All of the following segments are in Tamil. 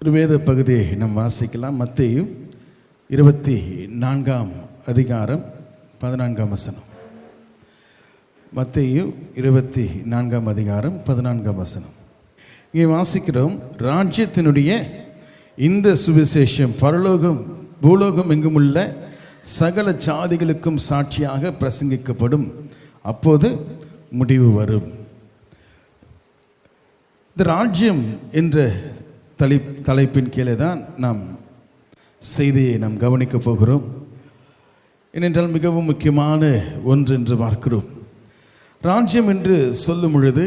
ஒரு வேத பகுதியை நாம் வாசிக்கலாம். மத்தேயு 24 அதிகாரம் 14 வசனம். மத்தேயு 24 அதிகாரம் 14 வசனம். இங்கே வாசிக்கிறோம், ராஜ்யத்தினுடைய இந்த சுவிசேஷம் பரலோகம் பூலோகம் எங்குமுள்ள சகல ஜாதிகளுக்கும் சாட்சியாக பிரசங்கிக்கப்படும், அப்போது முடிவு வரும். இந்த ராஜ்யம் என்ற தலைப்பின் கீழே தான் நாம் செய்தியை நாம் கவனிக்கப் போகிறோம். ஏனென்றால் மிகவும் முக்கியமான ஒன்று என்று பார்க்கிறோம். ராஜ்யம் என்று சொல்லும் பொழுது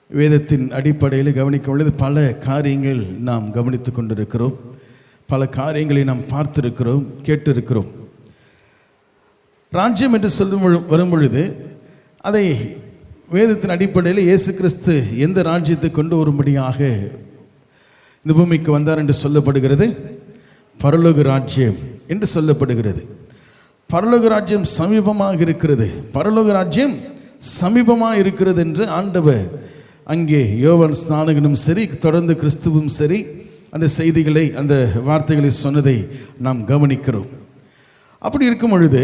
வேதத்தின் அடிப்படையில் கவனிக்கும் பொழுது பல காரியங்கள் நாம் கவனித்து கொண்டிருக்கிறோம், பல காரியங்களை நாம் பார்த்திருக்கிறோம், கேட்டிருக்கிறோம். ராஜ்யம் என்று சொல்லும் வரும் பொழுது அதை வேதத்தின் அடிப்படையில் இயேசு கிறிஸ்து எந்த ராஜ்யத்தை கொண்டு வரும்படியாக இந்த பூமிக்கு வந்தார் என்று சொல்லப்படுகிறது? பரலோக ராஜ்யம் என்று சொல்லப்படுகிறது. பரலோக ராஜ்யம் சமீபமாக இருக்கிறது, பரலோக ராஜ்யம் சமீபமாக இருக்கிறது என்று ஆண்டவர் அங்கே யோவான் ஸ்நானகனும் சரி, தொடர்ந்து கிறிஸ்துவும் சரி, அந்த செய்திகளை, அந்த வார்த்தைகளை சொன்னதை நாம் கவனிக்கிறோம். அப்படி இருக்கும் பொழுது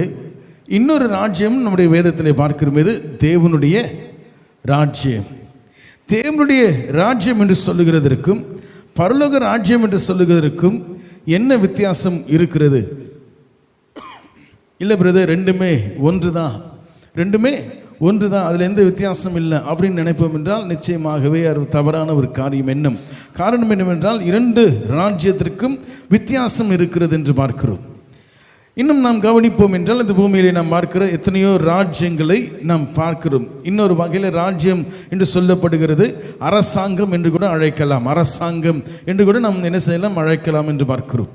இன்னொரு ராஜ்யம் நம்முடைய வேதத்திலே பார்க்கிறோம். இது தேவனுடைய ராஜ்யம். தேவனுடைய ராஜ்யம் என்று சொல்லுகிறதற்கும் பரலோக ராஜ்யம் என்று சொல்லுகிறதற்கும் என்ன வித்தியாசம் இருக்கிறது? இல்லை பிரதர், ரெண்டுமே ஒன்று தான், ரெண்டுமே ஒன்று தான், அதில் எந்த வித்தியாசம் இல்லை அப்படின்னு நினைப்போம் என்றால் நிச்சயமாகவே அது தவறான ஒரு காரியம். எண்ணம். காரணம் என்னவென்றால் இரண்டு ராஜ்யத்திற்கும் வித்தியாசம் இருக்கிறது என்று பார்க்கிறோம். இன்னும் நாம் கவனிப்போம் என்றால் இந்த பூமியிலே நாம் பார்க்கிற எத்தனையோ ராஜ்யங்களை நாம் பார்க்கிறோம். இன்னொரு வகையில் ராஜ்யம் என்று சொல்லப்படுகிறது அரசாங்கம் என்று கூட அழைக்கலாம், அரசாங்கம் என்று கூட நாம் என்ன செய்யலாம், அழைக்கலாம் என்று பார்க்கிறோம்.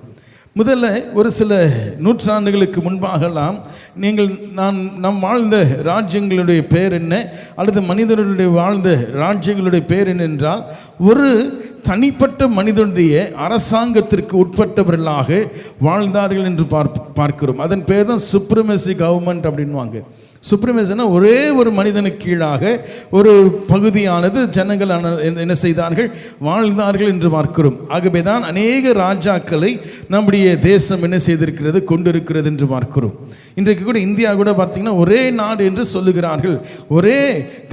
முதல்ல ஒரு சில நூற்றாண்டுகளுக்கு முன்பாகலாம் நாம் வாழ்ந்த ராஜ்யங்களுடைய பேர் என்ன, அல்லது மனிதர்களுடைய வாழ்ந்த ராஜ்யங்களுடைய பேர் என்ன என்றால், ஒரு தனிப்பட்ட மனிதனுடைய அரசாங்கத்திற்கு உட்பட்டவர்களாக வாழ்ந்தார்கள் என்று பார்க்கிறோம். அதன் பேர் தான் சுப்ரமசி கவர்மெண்ட் அப்படின்வாங்க. சுப்ரமசினா ஒரே ஒரு மனிதனுக்கு கீழாக ஒரு பகுதியானது ஜனங்கள் என்ன செய்தார்கள், வாழ்ந்தார்கள் என்று பார்க்கிறோம். ஆகவே தான் அநேக ராஜாக்களை நம்முடைய தேசம் என்ன செய்திருக்கிறது, கொண்டிருக்கிறது என்று பார்க்கிறோம். இன்றைக்கு கூட இந்தியா கூட பார்த்தீங்கன்னா ஒரே நாடு என்று சொல்லுகிறார்கள், ஒரே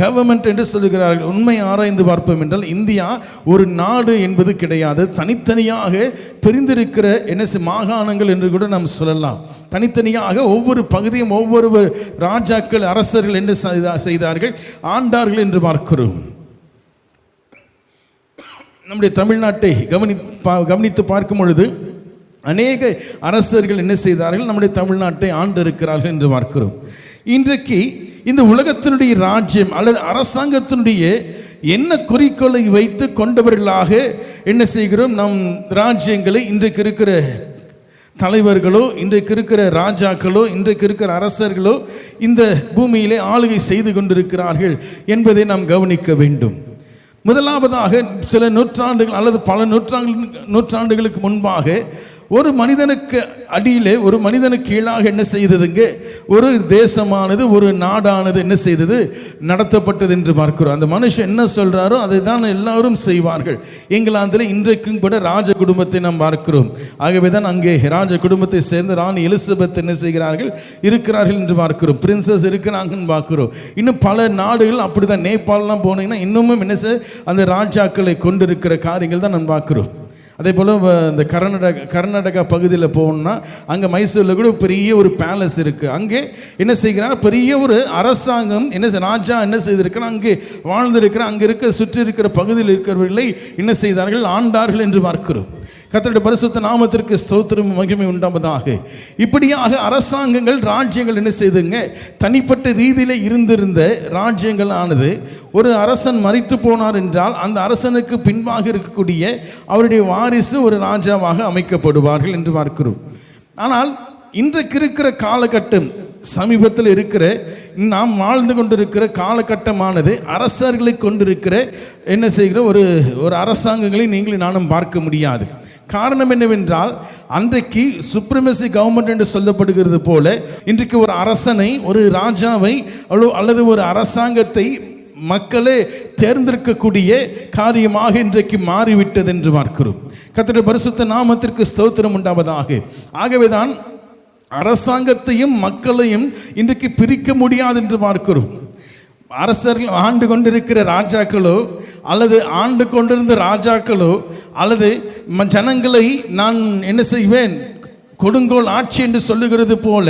கவர்மெண்ட் என்று சொல்லுகிறார்கள். உண்மை ஆராய்ந்து பார்ப்போம் என்றால் இந்தியா ஒரு நாடு என்பது கிடையாது, தனித்தனியாக பிரிந்திருக்கிற என்ன மாகாணங்கள் என்று கூட நாம் சொல்லலாம். தனித்தனியாக ஒவ்வொரு பகுதியும் ஒவ்வொரு ராஜாக்கள் அரசர்கள் என்று செய்தார்கள், ஆண்டார்கள் என்று பார்க்கிறோம். நம்முடைய தமிழ்நாட்டை கவனித்து பார்க்கும் பொழுது அநேக அரசர்கள் என்ன செய்தார்கள், நம்முடைய தமிழ்நாட்டை ஆண்டு இருக்கிறார்கள் என்று பார்க்கிறோம். இன்றைக்கு இந்த உலகத்தினுடைய ராஜ்யம் அல்லது அரசாங்கத்தினுடைய என்ன குறிக்கோளை வைத்து கொண்டவர்களாக என்ன செய்கிறோம், நம் ராஜ்யங்களை இன்றைக்கு இருக்கிற தலைவர்களோ, இன்றைக்கு இருக்கிற ராஜாக்களோ, இன்றைக்கு இருக்கிற அரசர்களோ இந்த பூமியிலே ஆளுகை செய்து கொண்டிருக்கிறார்கள் என்பதை நாம் கவனிக்க வேண்டும். முதலாவதாக சில நூற்றாண்டுகள் அல்லது பல நூற்றாண்டுகளுக்கு முன்பாக ஒரு மனிதனுக்கு அடியிலே, ஒரு மனிதனுக்கு கீழாக என்ன செய்ததுங்க, ஒரு தேசமானது, ஒரு நாடானது என்ன செய்தது, நடத்தப்பட்டது என்று பார்க்கிறோம். அந்த மனுஷன் என்ன சொல்றாரோ அதை தான் எல்லாரும் செய்வார்கள். இங்கிலாந்தில் இன்றைக்கும் கூட ராஜ குடும்பத்தை நாம் பார்க்கிறோம். ஆகவே தான் அங்கே ராஜ குடும்பத்தை சேர்ந்த ராணி எலிசபெத் என்ன செய்கிறார்கள், இருக்கிறார்கள் என்று பார்க்கிறோம். பிரின்சஸ் இருக்கிறாங்கன்னு பார்க்கிறோம். இன்னும் பல நாடுகள் அப்படிதான். நேபாளெலாம் போனீங்கன்னா இன்னமும் என்ன அந்த ராஜாக்களை கொண்டிருக்கிற காரியங்கள் தான் நாம் பார்க்கிறோம். அதே போல் இந்த கர்நாடகா பகுதியில் போகணும்னா அங்கே மைசூரில் கூட பெரிய ஒரு பேலஸ் இருக்குது. அங்கே என்ன செய்கிறார், பெரிய ஒரு அரசாங்கம் ராஜா என்ன செய்திருக்கிறார், அங்கே வாழ்ந்திருக்கிற, அங்கே இருக்க சுற்றி இருக்கிற பகுதியில் இருக்கிறவர்களை என்ன செய்தார்கள், ஆண்டார்கள் என்று பார்க்கிறோம். கர்த்தருடைய பரிசுத்த நாமத்திற்கு ஸ்தோத்திரம் மகிமை உண்டாவதாக. இப்படியாக அரசாங்கங்கள், ராஜ்யங்கள் என்ன செய்துங்க, தனிப்பட்ட ரீதியிலே இருந்திருந்த ராஜ்யங்கள் ஆனது ஒரு அரசன் மரித்து போனார் என்றால் அந்த அரசனுக்கு பின்பாக இருக்கக்கூடிய அவருடைய வாரிசு ஒரு ராஜாவாக அமைக்கப்படுவார்கள் என்று பார்க்கிறோம். ஆனால் இன்றைக்கு இருக்கிற காலகட்டம், சமீபத்தில் இருக்கிற நாம் வாழ்ந்து கொண்டிருக்கிற காலகட்டமானது அரசர்களை கொண்டிருக்கிற என்ன செய்கிற ஒரு அரசாங்கங்களை நீங்களும் நானும் பார்க்க முடியாது. காரணம் என்னவென்றால், அன்றைக்கு சுப்ரமசி கவர்மெண்ட் என்று சொல்லப்படுகிறது போல இன்றைக்கு ஒரு அரசனை, ஒரு ராஜாவை அல்லது ஒரு அரசாங்கத்தை மக்களே தேர்ந்தெடுக்கக்கூடிய காரியமாக இன்றைக்கு மாறிவிட்டது என்று பார்க்கிறோம். கர்த்தருடைய பரிசுத்த நாமத்திற்கு ஸ்தோத்திரம் உண்டாவதாக. ஆகவேதான் அரசாங்கத்தையும் மக்களையும் இன்றைக்கு பிரிக்க முடியாது என்று பார்க்கிறோம். அரசர்கள் ஆண்டு கொண்டிருக்கிற ராஜாக்களோ அல்லது ஆண்டு கொண்டிருந்த ராஜாக்களோ அல்லது ஜனங்களை நான் என்ன செய்வேன் கொடுங்கோல் ஆட்சி என்று சொல்லுகிறது போல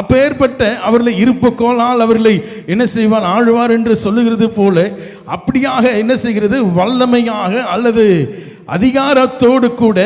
அப்பேற்பட்ட அவர்களை இருப்பு கோளால் அவர்களை என்ன செய்வார் ஆழ்வார் என்று சொல்லுகிறது போல அப்படியாக என்ன செய்கிறது வல்லமையாக அல்லது அதிகாரத்தோடு கூட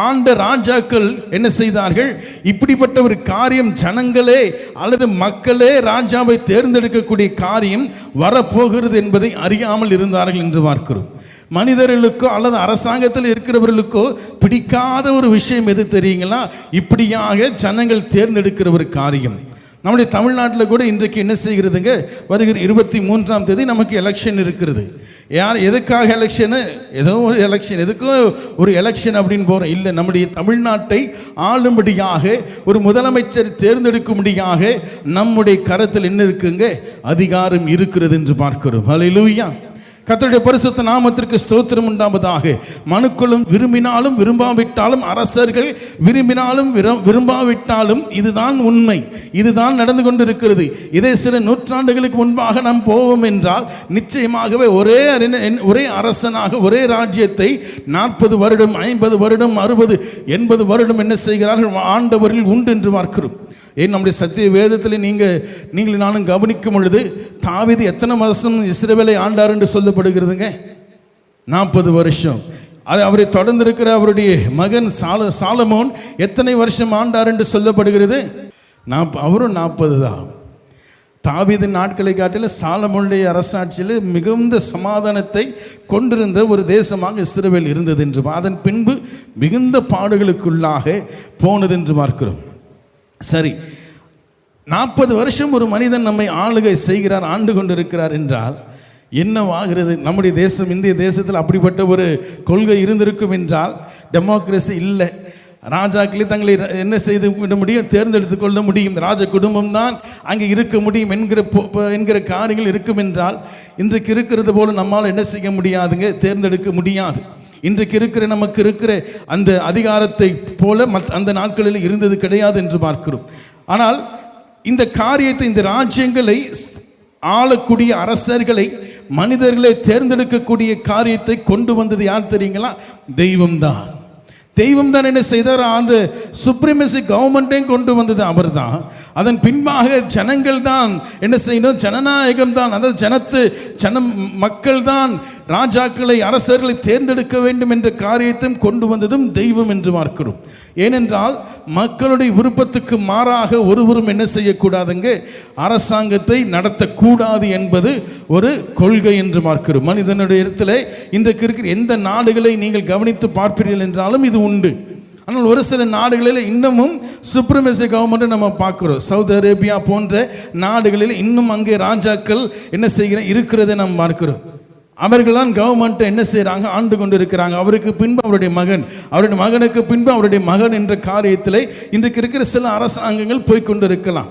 ஆண்ட ராஜாக்கள் என்ன செய்தார்கள்? இப்படிப்பட்ட ஒரு காரியம் ஜனங்களே அல்லது மக்களே ராஜாவை தேர்ந்தெடுக்கக்கூடிய காரியம் வரப்போகிறது என்பதை அறியாமல் இருந்தார்கள் என்று பார்க்கிறோம். மனிதர்களுக்கோ அல்லது அரசாங்கத்தில் இருக்கிறவர்களுக்கோ பிடிக்காத ஒரு விஷயம் எது தெரியுங்களா? இப்படியாக ஜனங்கள் தேர்ந்தெடுக்கிற ஒரு காரியம். நம்முடைய தமிழ்நாட்டில் கூட இன்றைக்கு என்ன செய்கிறதுங்க, வருகிற 23ஆம் தேதி நமக்கு எலெக்ஷன் இருக்கிறது. யார் எதுக்காக எலெக்ஷனு? ஏதோ ஒரு எலெக்ஷன், எதுக்கோ ஒரு எலெக்ஷன் அப்படின்னு போகிறோம். இல்லை, நம்முடைய தமிழ்நாட்டை ஆளும்படியாக ஒரு முதலமைச்சர் தேர்ந்தெடுக்கும்படியாக நம்முடைய கரத்தில் என்ன இருக்குங்க? அதிகாரம் இருக்கிறது என்று பார்க்கிறோம். ஹல்லேலூயா. கர்த்தருடைய பரிசுத்த நாமத்திற்கு ஸ்தோத்திரம் உண்டாவதாக. மனுக்களும் விரும்பினாலும் விரும்பாவிட்டாலும், அரசர்கள் விரும்பினாலும் விரும்பாவிட்டாலும் இதுதான் உண்மை, இதுதான் நடந்து கொண்டிருக்கிறது. இதே சில நூற்றாண்டுகளுக்கு முன்பாக நாம் போவோம் என்றால் நிச்சயமாகவே ஒரே அரசனாக ஒரே ராஜ்யத்தை 40 வருடம் 50 வருடம் 60 80 வருடம் என்ன செய்கிறார்கள்? ஆண்டவர்கள் உண்டு என்று பார்க்கிறோம். ஏன் நம்முடைய சத்திய வேதத்தில் நீங்கள் நானும் கவனிக்கும் பொழுது தாவீது எத்தனை வருஷம் இஸ்ரவேலை ஆண்டார் என்று சொல்லப்படுகிறதுங்க? 40 வருஷம். அது அவரை தொடர்ந்து இருக்கிற அவருடைய மகன் சாலமோன் எத்தனை வருஷம் ஆண்டார் என்று சொல்லப்படுகிறது? அவரும் 40 தான். தாவீதின் நாட்களை காட்டில சாலமோனுடைய அரசாட்சியில் மிகுந்த சமாதானத்தை கொண்டிருந்த ஒரு தேசமாக இஸ்ரவேல் இருந்தது என்று, அதன் பின்பு மிகுந்த பாடுகளுக்குள்ளாக போனது என்று பார்க்கிறோம். சரி, 40 வருஷம் ஒரு மனிதன் நம்மை ஆளுகை செய்கிறார், ஆண்டு கொண்டிருக்கிறார் என்றால் என்னவாகிறது? நம்முடைய தேசம், இந்திய தேசத்தில் அப்படிப்பட்ட ஒரு கொள்கை இருந்திருக்கும் என்றால், டெமோக்ரஸி இல்லை, ராஜாக்களை தங்களை என்ன செய்து விட முடியும்? தேர்ந்தெடுத்து கொள்ள முடியும், ராஜ குடும்பம் தான் அங்கே இருக்க முடியும் என்கிற காரியங்கள் இருக்கும் என்றால், இன்றைக்கு இருக்கிறது போல நம்மால் என்ன செய்ய முடியாதுங்க? தேர்ந்தெடுக்க முடியாது. இன்றைக்கு நமக்கு இருக்கிற அந்த அதிகாரத்தை போல அந்த நாட்களில் இருந்தது கிடையாது என்று பார்க்கிறோம். ஆனால் இந்த காரியத்தை, இந்த ராஜ்யங்களை ஆளக்கூடிய அரசர்களை, மனிதர்களை தேர்ந்தெடுக்கக்கூடிய காரியத்தை கொண்டு வந்தது யார் தெரியுங்களா? தெய்வம்தான். தெய்வம் தான் என்ன செய்தார்? அந்த சுப்ரீமசி கவர்மெண்ட்டையும் கொண்டு வந்தது அவர் தான். அதன் பின்பாக ஜனங்கள் தான் என்ன செய்யணும்? ஜனநாயகம் தான், அதாவது மக்கள் தான் ராஜாக்களை அரசர்களை தேர்ந்தெடுக்க வேண்டும் என்ற காரியத்தையும் கொண்டு வந்ததும் தெய்வம் என்று பார்க்கிறோம். ஏனென்றால் மக்களுடைய விருப்பத்துக்கு மாறாக ஒருவரும் என்ன செய்யக்கூடாதுங்க? அரசாங்கத்தை நடத்தக்கூடாது என்பது ஒரு கொள்கை என்று பார்க்கிறோம். மனிதனுடைய இடத்துல இன்றைக்கு இருக்கிற எந்த நாடுகளை நீங்கள் கவனித்து பார்ப்பீர்கள் என்றாலும் இது உண்டு. ஆனால் ஒரு சில நாடுகளில் இன்னமும் சுப்ரீமசி கவர்மெண்ட்டை நம்ம பார்க்குறோம். சவுதி அரேபியா போன்ற நாடுகளில் இன்னும் அங்கே ராஜாக்கள் என்ன இருக்கிறதை நாம் பார்க்கிறோம். அவர்கள் தான் கவர்மெண்ட்டை என்ன செய்கிறாங்க? ஆண்டு கொண்டு இருக்கிறாங்க. அவருக்கு பின்பு அவருடைய மகன், அவருடைய மகனுக்கு பின்பு அவருடைய மகன் என்ற காரியத்தில் இன்றைக்கு இருக்கிற சில அரசாங்கங்கள் போய்கொண்டு இருக்கலாம்.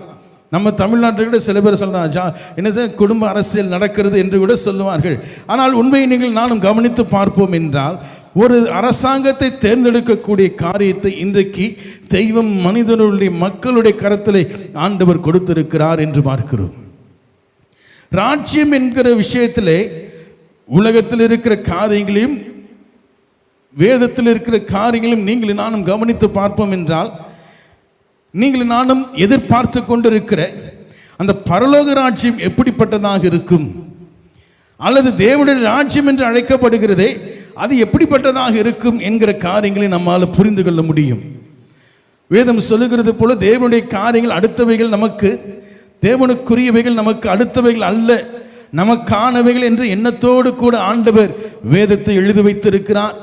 நம்ம தமிழ்நாட்டில் கூட சில பேர் சொல்கிறாங்க என்ன சார் குடும்ப அரசியல் நடக்கிறது என்று கூட சொல்லுவார்கள். ஆனால் உண்மையை நானும் கவனித்து பார்ப்போம் என்றால், ஒரு அரசாங்கத்தை தேர்ந்தெடுக்கக்கூடிய காரியத்தை இன்றைக்கு தெய்வம் மனிதனுடைய மக்களுடைய கரத்திலே ஆண்டவர் கொடுத்திருக்கிறார் என்று பார்க்கிறோம். ராஜ்யம் என்கிற விஷயத்திலே உலகத்தில் இருக்கிற காரியங்களையும் வேதத்தில் இருக்கிற காரியங்களையும் நீங்கள் நானும் கவனித்து பார்ப்போம் என்றால், நீங்கள் நானும் எதிர்பார்த்து கொண்டிருக்கிற அந்த பரலோக ராஜ்யம் எப்படிப்பட்டதாக இருக்கும், அல்லது தேவனுடைய ராஜ்யம் என்று அழைக்கப்படுகிறதே அது எப்படிப்பட்டதாக இருக்கும் என்கிற காரியங்களை நம்மால் புரிந்து கொள்ள முடியும். வேதம் சொல்லுகிறது போல தேவனுடைய காரியங்கள் அடுத்தவைகள் நமக்கு, தேவனுக்குரியவைகள் நமக்கு அடுத்தவைகள் அல்ல, நமக்கானவைகள் என்ற எண்ணத்தோடு கூட ஆண்டவர் வேதத்தை எழுதி வைத்திருக்கிறார்.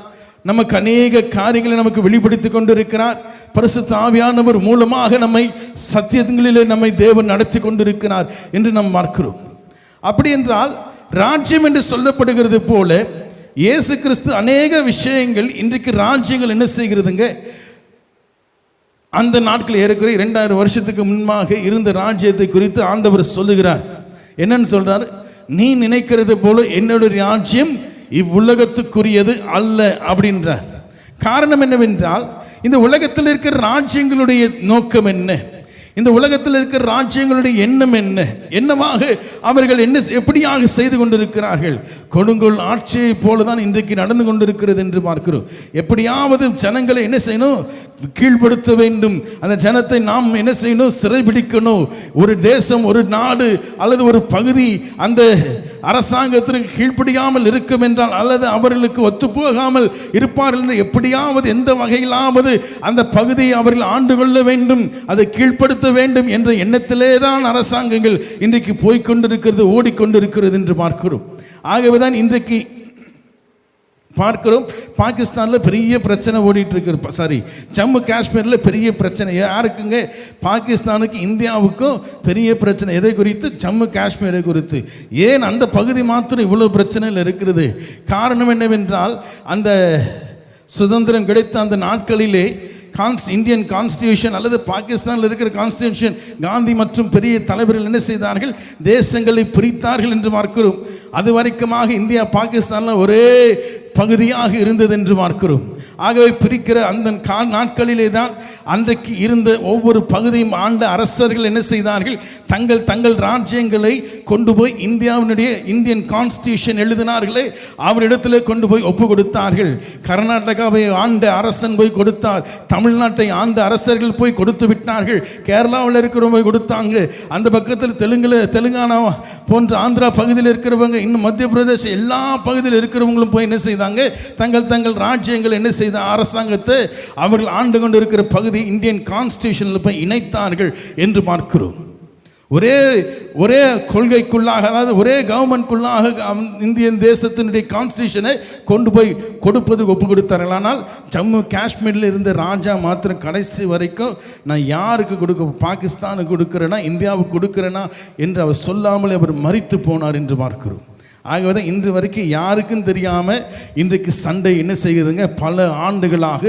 நமக்கு அநேக காரியங்களை நமக்கு வெளிப்படுத்தி கொண்டிருக்கிறார். பரிசுத்த ஆவியானவர் மூலமாக நம்மை சத்தியங்களிலே நம்மை தேவன் நடத்தி கொண்டிருக்கிறார் என்று நாம் பார்க்கிறோம். அப்படி என்றால் ராஜ்யம் என்று சொல்லப்படுகிறது போல இயேசு கிறிஸ்து அநேக விஷயங்கள் இன்றைக்கு ராஜ்யங்கள் என்ன செய்கிறதுங்க? அந்த நாட்கள் ஏறக்குறைய 2000 வருஷத்துக்கு முன்பாக இருந்த ராஜ்யத்தை குறித்து ஆண்டவர் சொல்லுகிறார். என்னன்னு சொல்றார்? நீ நினைக்கிறது போல என்னுடைய ராஜ்யம் இவ்வுலகத்துக்குரியது அல்ல அப்படின்றார். காரணம் என்னவென்றால், இந்த உலகத்தில் இருக்கிற ராஜ்யங்களுடைய நோக்கம் என்ன, இந்த உலகத்தில் இருக்கிற ராஜ்யங்களுடைய எண்ணம் என்ன, என்னவாக அவர்கள் எப்படியாக செய்து கொண்டிருக்கிறார்கள். கொடுங்கோல் ஆட்சியை போலதான் இன்றைக்கு நடந்து கொண்டிருக்கிறது என்று பார்க்கிறோம். எப்படியாவது ஜனங்களை என்ன செய்யணும், கீழ்ப்படுத்த வேண்டும். அந்த ஜனத்தை நாம் என்ன செய்யணும், சிறைபிடிக்கணும். ஒரு தேசம், ஒரு நாடு அல்லது ஒரு பகுதி அந்த அரசாங்கத்திற்கு கீழ்ப்படியாமல் இருக்கும் என்றால், அல்லது அவர்களுக்கு ஒத்துப்போகாமல் இருப்பார்கள் என்று எப்படியாவது எந்த வகையிலாவது அந்த பகுதியை அவர்கள் ஆண்டு கொள்ள வேண்டும், அதை கீழ்ப்படுத்த வேண்டும் என்ற எண்ணத்திலே தான் அரசாங்கங்கள் இன்றைக்கு போய்கொண்டிருக்கிறது, ஓடிக்கொண்டிருக்கிறது என்று பார்க்கிறோம். ஆகவேதான் இன்றைக்கு பார்க்கிறோம், பாகிஸ்தானில் பெரிய பிரச்சனை ஓடிட்டு இருக்கு. ஜம்மு காஷ்மீரில் பெரிய பிரச்சனை. யாருக்குங்க? பாகிஸ்தானுக்கு இந்தியாவுக்கும் பெரிய பிரச்சனை. எதை குறித்து? ஜம்மு காஷ்மீரை குறித்து. ஏன் அந்த பகுதி மாத்திரம் இவ்வளோ பிரச்சனையில் இருக்கிறது? காரணம் என்னவென்றால், அந்த சுதந்திரம் கிடைத்த அந்த நாட்களிலே இந்தியன் கான்ஸ்டியூஷன் அல்லது பாகிஸ்தானில் இருக்கிற கான்ஸ்டியூஷன், காந்தி மற்றும் பெரிய தலைவர்கள் என்ன செய்தார்கள், தேசங்களை பிரித்தார்கள் என்று பார்க்கிறோம். அது வரைக்குமாக இந்தியா பாகிஸ்தானில் ஒரே பகுதியாக இருந்தது என்று பார்க்கிறோம். ஆகவே பிரிக்கிற அந்த நாட்களிலே தான் அன்றைக்கு இருந்த ஒவ்வொரு பகுதியும் ஆண்ட அரசர்கள் என்ன செய்தார்கள், தங்கள் ராஜ்யங்களை கொண்டு போய் இந்தியாவினுடைய இந்தியன் கான்ஸ்டியூஷன் எழுதினார்களே அவரிடத்திலே கொண்டு போய் ஒப்பு கொடுத்தார்கள். கர்நாடகாவை ஆண்ட அரசன் போய் கொடுத்தார், தமிழ்நாட்டை ஆண்ட அரசர்கள் போய் கொடுத்து விட்டார்கள், கேரளாவில் இருக்கிறவங்க போய் கொடுத்தாங்க, அந்த பக்கத்தில் தெலுங்கானா போன்ற ஆந்திரா பகுதியில் இருக்கிறவங்க, இன்னும் மத்திய பிரதேசம் எல்லா பகுதியில் இருக்கிறவங்களும் போய் என்ன செய்தாங்க, தங்கள் ராஜ்யங்கள் என்ன செய்த அரசாங்கத்தை அவர்கள் ஆண்டு கொண்டு இருக்கிற பகுதி இந்தியன் கான்ஸ்டியூஷனில் போய் இணைத்தார்கள் என்று பார்க்கிறோம். ஒரே கொள்கைக்குள்ளாக, அதாவது ஒரே கவர்மெண்ட்குள்ளாக இந்திய தேசத்தினுடைய கான்ஸ்டியூஷனை கொண்டு போய் கொடுப்பது ஒப்பு கொடுத்தார்கள். ஆனால் ஜம்மு காஷ்மீரில் இருந்த ராஜா மாத்திரம் கடைசி வரைக்கும் நான் யாருக்கு கொடுக்க, பாகிஸ்தானுக்கு கொடுக்கிறேனா இந்தியாவுக்கு கொடுக்கிறேனா என்று அவர் சொல்லாமல் அவர் மரித்து போனார் என்று பார்க்கிறோம். ஆகவே தான் இன்று வரைக்கும் யாருக்கும் தெரியாமல் இன்றைக்கு சண்டை என்ன செய்யுதுங்க, பல ஆண்டுகளாக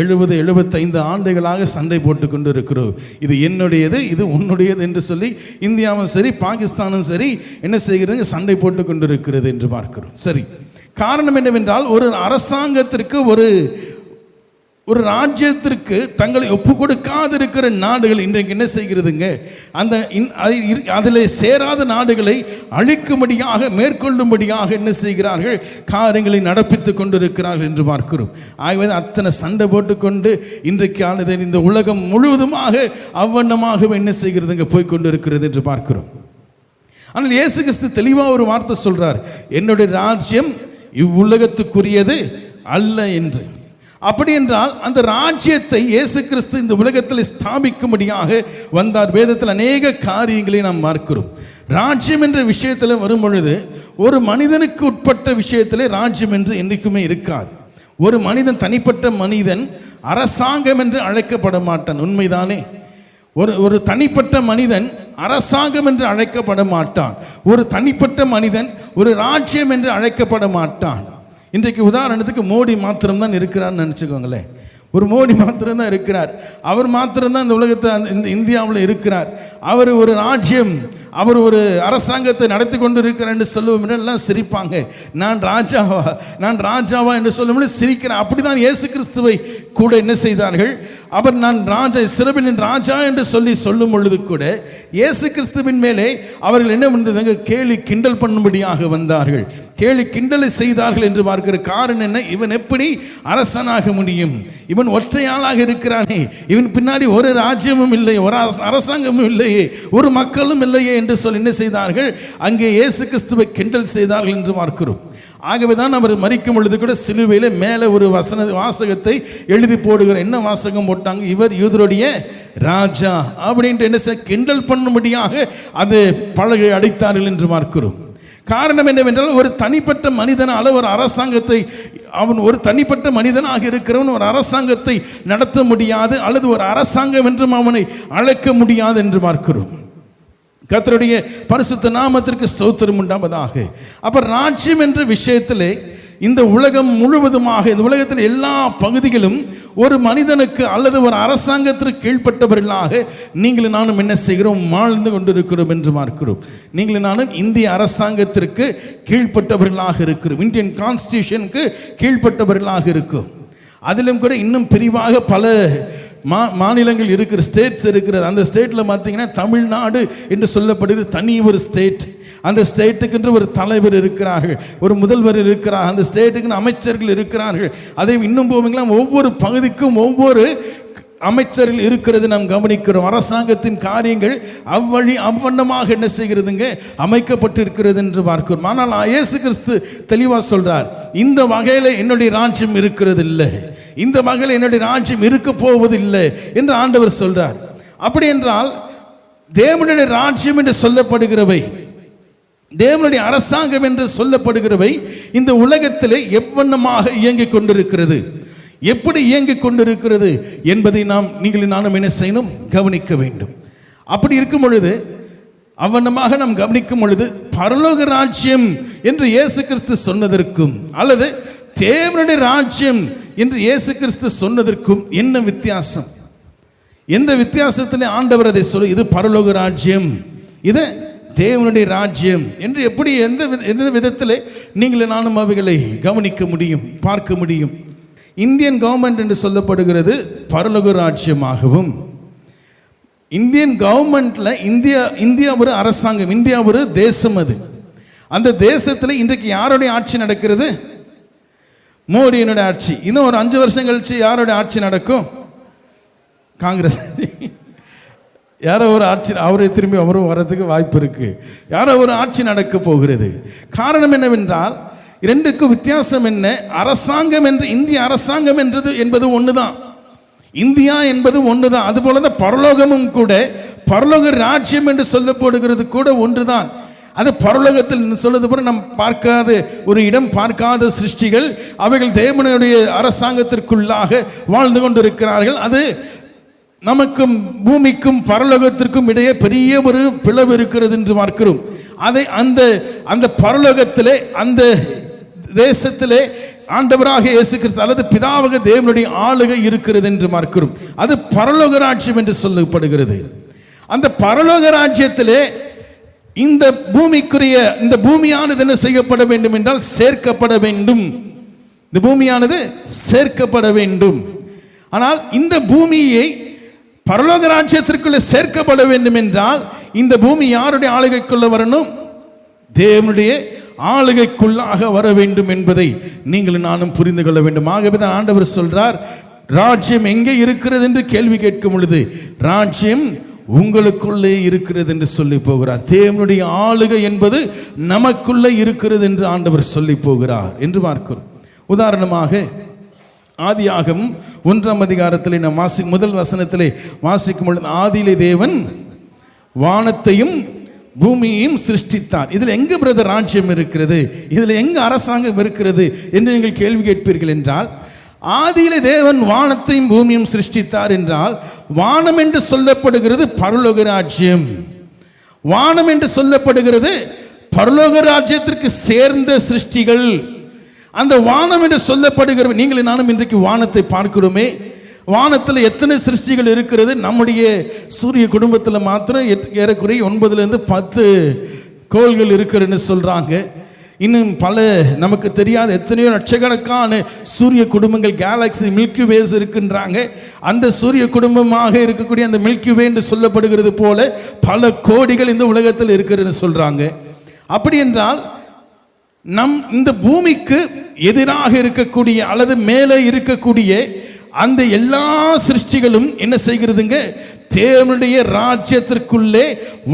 70-75 ஆண்டுகளாக சண்டை போட்டு கொண்டு இருக்கிறோம். இது என்னுடையது, இது உன்னுடையது என்று சொல்லி இந்தியாவும் சரி பாகிஸ்தானும் சரி என்ன செய்கிறது, சண்டை போட்டு கொண்டு இருக்கிறது என்று பார்க்கிறோம். சரி, காரணம் என்னவென்றால், ஒரு அரசாங்கத்திற்கு ஒரு ராஜ்யத்திற்கு தங்களை ஒப்பு கொடுக்காது இருக்கிற நாடுகள் இன்றைக்கு என்ன செய்கிறதுங்க, அதில் சேராத நாடுகளை அழிக்கும்படியாக மேற்கொள்ளும்படியாக என்ன செய்கிறார்கள், காரியங்களை நடப்பித்துக் கொண்டிருக்கிறார்கள் என்று பார்க்கிறோம். ஆகவே அத்தனை சண்டை போட்டுக்கொண்டு இன்றைக்கானது இந்த உலகம் முழுவதுமாக அவ்வண்ணமாக என்ன செய்கிறதுங்க, போய்கொண்டிருக்கிறது என்று பார்க்கிறோம். ஆனால் இயேசு கிறிஸ்து தெளிவாக ஒரு வார்த்தை சொல்றார், என்னுடைய ராஜ்யம் இவ்வுலகத்துக்குரியது அல்ல என்று. அப்படி என்றால் அந்த ராஜ்யத்தை இயேசு கிறிஸ்து இந்த உலகத்தில் ஸ்தாபிக்கும்படியாக வந்தார். வேதத்தில் அநேக காரியங்களை நாம் பார்க்கிறோம். ராஜ்யம் என்ற விஷயத்தில் வரும் பொழுது ஒரு மனிதனுக்கு உட்பட்ட விஷயத்திலே ராஜ்யம் என்று என்றைக்குமே இருக்காது. ஒரு மனிதன், தனிப்பட்ட மனிதன் அரசாங்கம் என்று அழைக்கப்பட மாட்டான். உண்மைதானே? ஒரு தனிப்பட்ட மனிதன் அரசாங்கம் என்று அழைக்கப்பட மாட்டான். ஒரு தனிப்பட்ட மனிதன் ஒரு ராஜ்யம் என்று அழைக்கப்பட மாட்டான். இன்றைக்கு உதாரணத்துக்கு மோடி மாத்திரம்தான் இருக்கிறார்னு நினச்சிக்கோங்களேன். ஒரு மோடி மாத்திரம்தான் இருக்கிறார், அவர் மாத்திரம்தான் இந்த உலகத்தை இந்த இந்தியாவில் இருக்கிறார். அவர் ஒரு ராஜ்யம், அவர் ஒரு அரசாங்கத்தை நடத்தி கொண்டு இருக்கிறார் என்று சொல்லுவோம் எல்லாம் சிரிப்பாங்க. நான் ராஜாவா என்று சொல்லும் சிரிக்கிறேன். அப்படிதான் இயேசு கிறிஸ்துவை கூட என்ன செய்தார்கள், அவர் நான் ராஜா, சிறப்பின் ராஜா என்று சொல்லும் பொழுது கூட இயேசு கிறிஸ்துவின் மேலே அவர்கள் என்ன பண்ணாங்க, கேலி கிண்டல் பண்ணும்படியாக வந்தார்கள், கேலி கிண்டலை செய்தார்கள் என்று பார்க்கிற காரணம் என்ன, இவன் எப்படி அரசனாக முடியும், இவன் ஒற்றையாளாக இருக்கிறானே, இவன் பின்னாடி ஒரு ராஜ்யமும் இல்லை, ஒரு அரசாங்கமும் இல்லையே, ஒரு மக்களும் இல்லையே என்று சொல்லி என்ன செய்தார்கள், அங்கே இயேசு கிறிஸ்துவை கிண்டல் செய்தார்கள் என்று பார்க்கிறோம். ஆகவே தான் அவர் மரிக்கும் பொழுது கூட சிலுவையில மேலே ஒரு வாசகத்தை எழுதி போடுகிற, என்ன வாசகம் போட்டாங்க, இவர் யூதருடைய ராஜா அப்படின்ட்டு என்ன கிண்டல் பண்ணும்படியாக அது பலகை அடைத்தார்கள் என்று பார்க்கிறோம். காரணம் என்னவென்றால், ஒரு தனிப்பட்ட மனிதனால ஒரு அரசாங்கத்தை, அவன் ஒரு தனிப்பட்ட மனிதனாக இருக்கிறவன் ஒரு அரசாங்கத்தை நடத்த முடியாது, அல்லது ஒரு அரசாங்கம் என்றும் அவனை அழைக்க முடியாது என்று பார்க்கிறோம். கர்த்தருடைய பரிசுத்த நாமத்திற்கு ஸ்தோத்திரம் உண்டாவதாக. அப்ப ராஜ்யம் என்ற விஷயத்திலே இந்த உலகம் முழுவதுமாக, இந்த உலகத்தில் எல்லா பகுதிகளும் ஒரு மனிதனுக்கு அல்லது ஒரு அரசாங்கத்திற்கு கீழ்ப்பட்டவர்களாக நீங்களும் நானும் என்ன செய்கிறோம்? வாழ்ந்து கொண்டிருக்கிறோம் என்று பார்க்கிறோம். நீங்களும் நானும் இந்திய அரசாங்கத்திற்கு கீழ்ப்பட்டவர்களாக இருக்கிறோம். இந்தியன் கான்ஸ்டிடியூஷனுக்கு கீழ்ப்பட்டவர்களாக இருக்கும். அதிலும் கூட இன்னும் பிரிவாக பல மாநிலங்கள் இருக்கிற, ஸ்டேட்ஸ் இருக்கிறது. அந்த ஸ்டேட்டில் பார்த்தீங்கன்னா தமிழ்நாடு என்று சொல்லப்படுகிற தனி ஒரு ஸ்டேட். அந்த ஸ்டேட்டுக்கென்று ஒரு தலைவர் இருக்கிறார்கள், ஒரு முதல்வர் இருக்கிறார், அந்த ஸ்டேட்டுக்கு அமைச்சர்கள் இருக்கிறார்கள். அதை இன்னும் போவீங்களா, ஒவ்வொரு பகுதிக்கும் ஒவ்வொரு அமைச்சர்கள் இருக்கிறது நாம் கவனிக்கிறோம். அரசாங்கத்தின் காரியங்கள் அவ்வண்ணமாக என்ன செய்கிறதுங்க? அமைக்கப்பட்டிருக்கிறது என்று பார்க்கிறோம். ஆனால் இயேசு கிறிஸ்து தெளிவாக சொல்றார், இந்த வகையில் என்னுடைய ராஜ்யம் இருக்கிறது இல்லை, இந்த வகையில் என்னுடைய ராஜ்யம் இருக்க போவதில்லை என்று ஆண்டவர் சொல்றார். அப்படி என்றால் தேவனுடைய ராஜ்யம் என்று சொல்லப்படுகிறவை, தேவனுடைய அரசாங்கம் என்று சொல்லப்படுகிறவை இந்த உலகத்திலே எவ்வண்ணமாக இயங்கிக் கொண்டிருக்கிறது, எப்படி இயங்கிக் கொண்டிருக்கிறது என்பதை நீங்களும் நானும் என்ன செய்யணும்? கவனிக்க வேண்டும். அப்படி இருக்கும் பொழுது, அவ்வண்ணமாக நாம் கவனிக்கும் பொழுது, பரலோக ராஜ்யம் என்று இயேசு கிறிஸ்து சொன்னதற்கும் அல்லது தேவனுடைய ராஜ்யம் என்று இயேசு கிறிஸ்து சொன்னதற்கும் என்ன வித்தியாசம்? எந்த வித்தியாசத்திலே ஆண்டவர் அதை சொல்லு, இது பரலோக ராஜ்யம், இது தேவனுடைய ராஜ்யம் என்று எப்படி எந்த விதத்திலே நீங்களும் நானும் அவைகளை கவனிக்க முடியும், பார்க்க முடியும்? இந்தியன் கவர்மெண்ட் என்று சொல்லப்படுகிறது பரலோக ராஜ்யமாகவும், இந்தியன் கவர்மெண்ட்ல இந்தியா ஒரு அரசாங்கம், இந்தியா ஒரு தேசம். அது அந்த தேசத்தில் இன்றைக்கு யாருடைய ஆட்சி நடக்கிறது? மோடியினுடைய ஆட்சி. இன்னும் ஒரு 5 வருஷம் கழிச்சு யாருடைய ஆட்சி நடக்கும்? காங்கிரஸ். யாரோ ஒரு ஆட்சி, அவரை திரும்பி அவரும் வரதுக்கு வாய்ப்பு இருக்கு. யாரோ ஒரு ஆட்சி நடக்க போகிறது. காரணம் என்னவென்றால், இரண்டுக்கும் வித்தியாசம் என்ன? அரசாங்கம் என்று, இந்திய அரசாங்கம் என்பது ஒண்ணுதான், இந்தியா என்பது ஒண்ணுதான். அதுபோலதான் பரலோகமும் கூட, பரலோக ராஜ்யம் என்று சொல்லப்படுகிறது கூட ஒன்றுதான். அது பரலோகத்தில் சொல்வது போல நம் பார்க்காத ஒரு இடம், பார்க்காத சிருஷ்டிகள், அவைகள் தேவனுடைய அரசாங்கத்திற்குள்ளாக வாழ்ந்து கொண்டிருக்கிறார்கள். அது நமக்கும் பூமிக்கும் பரலோகத்திற்கும் இடையே பெரிய ஒரு பிளவு இருக்கிறது என்று பார்க்கிறோம். அதை அந்த பரலோகத்திலே, அந்த தேசத்திலே ஆண்டவராக இயேசு கிறிஸ்து அல்லது பிதாவாக தேவனுடைய ஆளுகை இருக்கிறது என்று பார்க்கிறோம். அது பரலோக ராஜ்யம் என்று சொல்லப்படுகிறது. அந்த பரலோக ராஜ்யத்திலே இந்த பூமிக்குரிய, இந்த பூமியானது என்ன செய்யப்பட வேண்டும் என்றால் சேர்க்கப்பட வேண்டும். இந்த பூமியானது சேர்க்கப்பட வேண்டும். ஆனால் இந்த பூமியை பரலோக ராஜ்யத்திற்குள்ளே சேர்க்கப்பட வேண்டும் என்றால் இந்த பூமி யாருடைய ஆளுகைக்குள்ள வரணும்? தேவனுடைய ஆளுகைக்குள்ளாக வர வேண்டும் என்பதை நீங்கள் நானும் புரிந்து கொள்ள வேண்டும். ஆகவே தான் ஆண்டவர் சொல்றார், ராஜ்யம் எங்கே இருக்கிறது என்று கேள்வி கேட்கும் பொழுது, ராஜ்யம் உங்களுக்குள்ளே இருக்கிறது என்று சொல்லி போகிறார். தேவனுடைய ஆளுகை என்பது நமக்குள்ளே இருக்கிறது என்று ஆண்டவர் சொல்லி போகிறார் என்று பார்க்கிறோம். உதாரணமாக ஆதியாகமம் 1ஆம் அதிகாரத்திலே நாம் முதல் வசனத்திலே வாசிக்கும் பொழுது, ஆதியிலே தேவன் வானத்தையும் பூமியையும் சிருஷ்டித்தார். இதில் எங்க பிரதர் ராஜ்யம் இருக்கிறது, இதில் எங்க அரசாங்கம் இருக்கிறது என்று நீங்கள் கேள்வி கேட்பீர்கள் என்றால், ஆதியிலே தேவன் வானத்தையும் பூமியும் சிருஷ்டித்தார் என்றால், வானம் என்று சொல்லப்படுகிறது பரலோக ராஜ்யம். வானம் என்று சொல்லப்படுகிறது பரலோக ராஜ்யத்திற்கு சேர்ந்த சிருஷ்டிகள். அந்த வானம் என்று சொல்லப்படுகிற, நீங்கள் நானும் இன்றைக்கு வானத்தை பார்க்கிறோமே, வானத்தில் எத்தனை சிருஷ்டிகள் இருக்கிறது? நம்முடைய சூரிய குடும்பத்தில் மாத்திரம் ஏறக்குறைய 9 to 10 கோள்கள் இருக்கிறதுன்னு சொல்றாங்க. இன்னும் பல நமக்கு தெரியாத எத்தனையோ லட்சக்கணக்கான சூரிய குடும்பங்கள், கேலக்சி, மில்கி வேஸ் இருக்கின்றாங்க. அந்த சூரிய குடும்பமாக இருக்கக்கூடிய அந்த மில்கி வே என்று சொல்லப்படுகிறது போல பல கோடிகள் இந்த உலகத்தில் இருக்கிறதுன்னு சொல்றாங்க. அப்படி என்றால் இந்த பூமிக்கு எதிராக இருக்கக்கூடிய அல்லது மேலே இருக்கக்கூடிய அந்த எல்லா சிருஷ்டிகளும் என்ன செய்கிறதுங்க? தேவனுடைய ராஜ்யத்திற்குள்ளே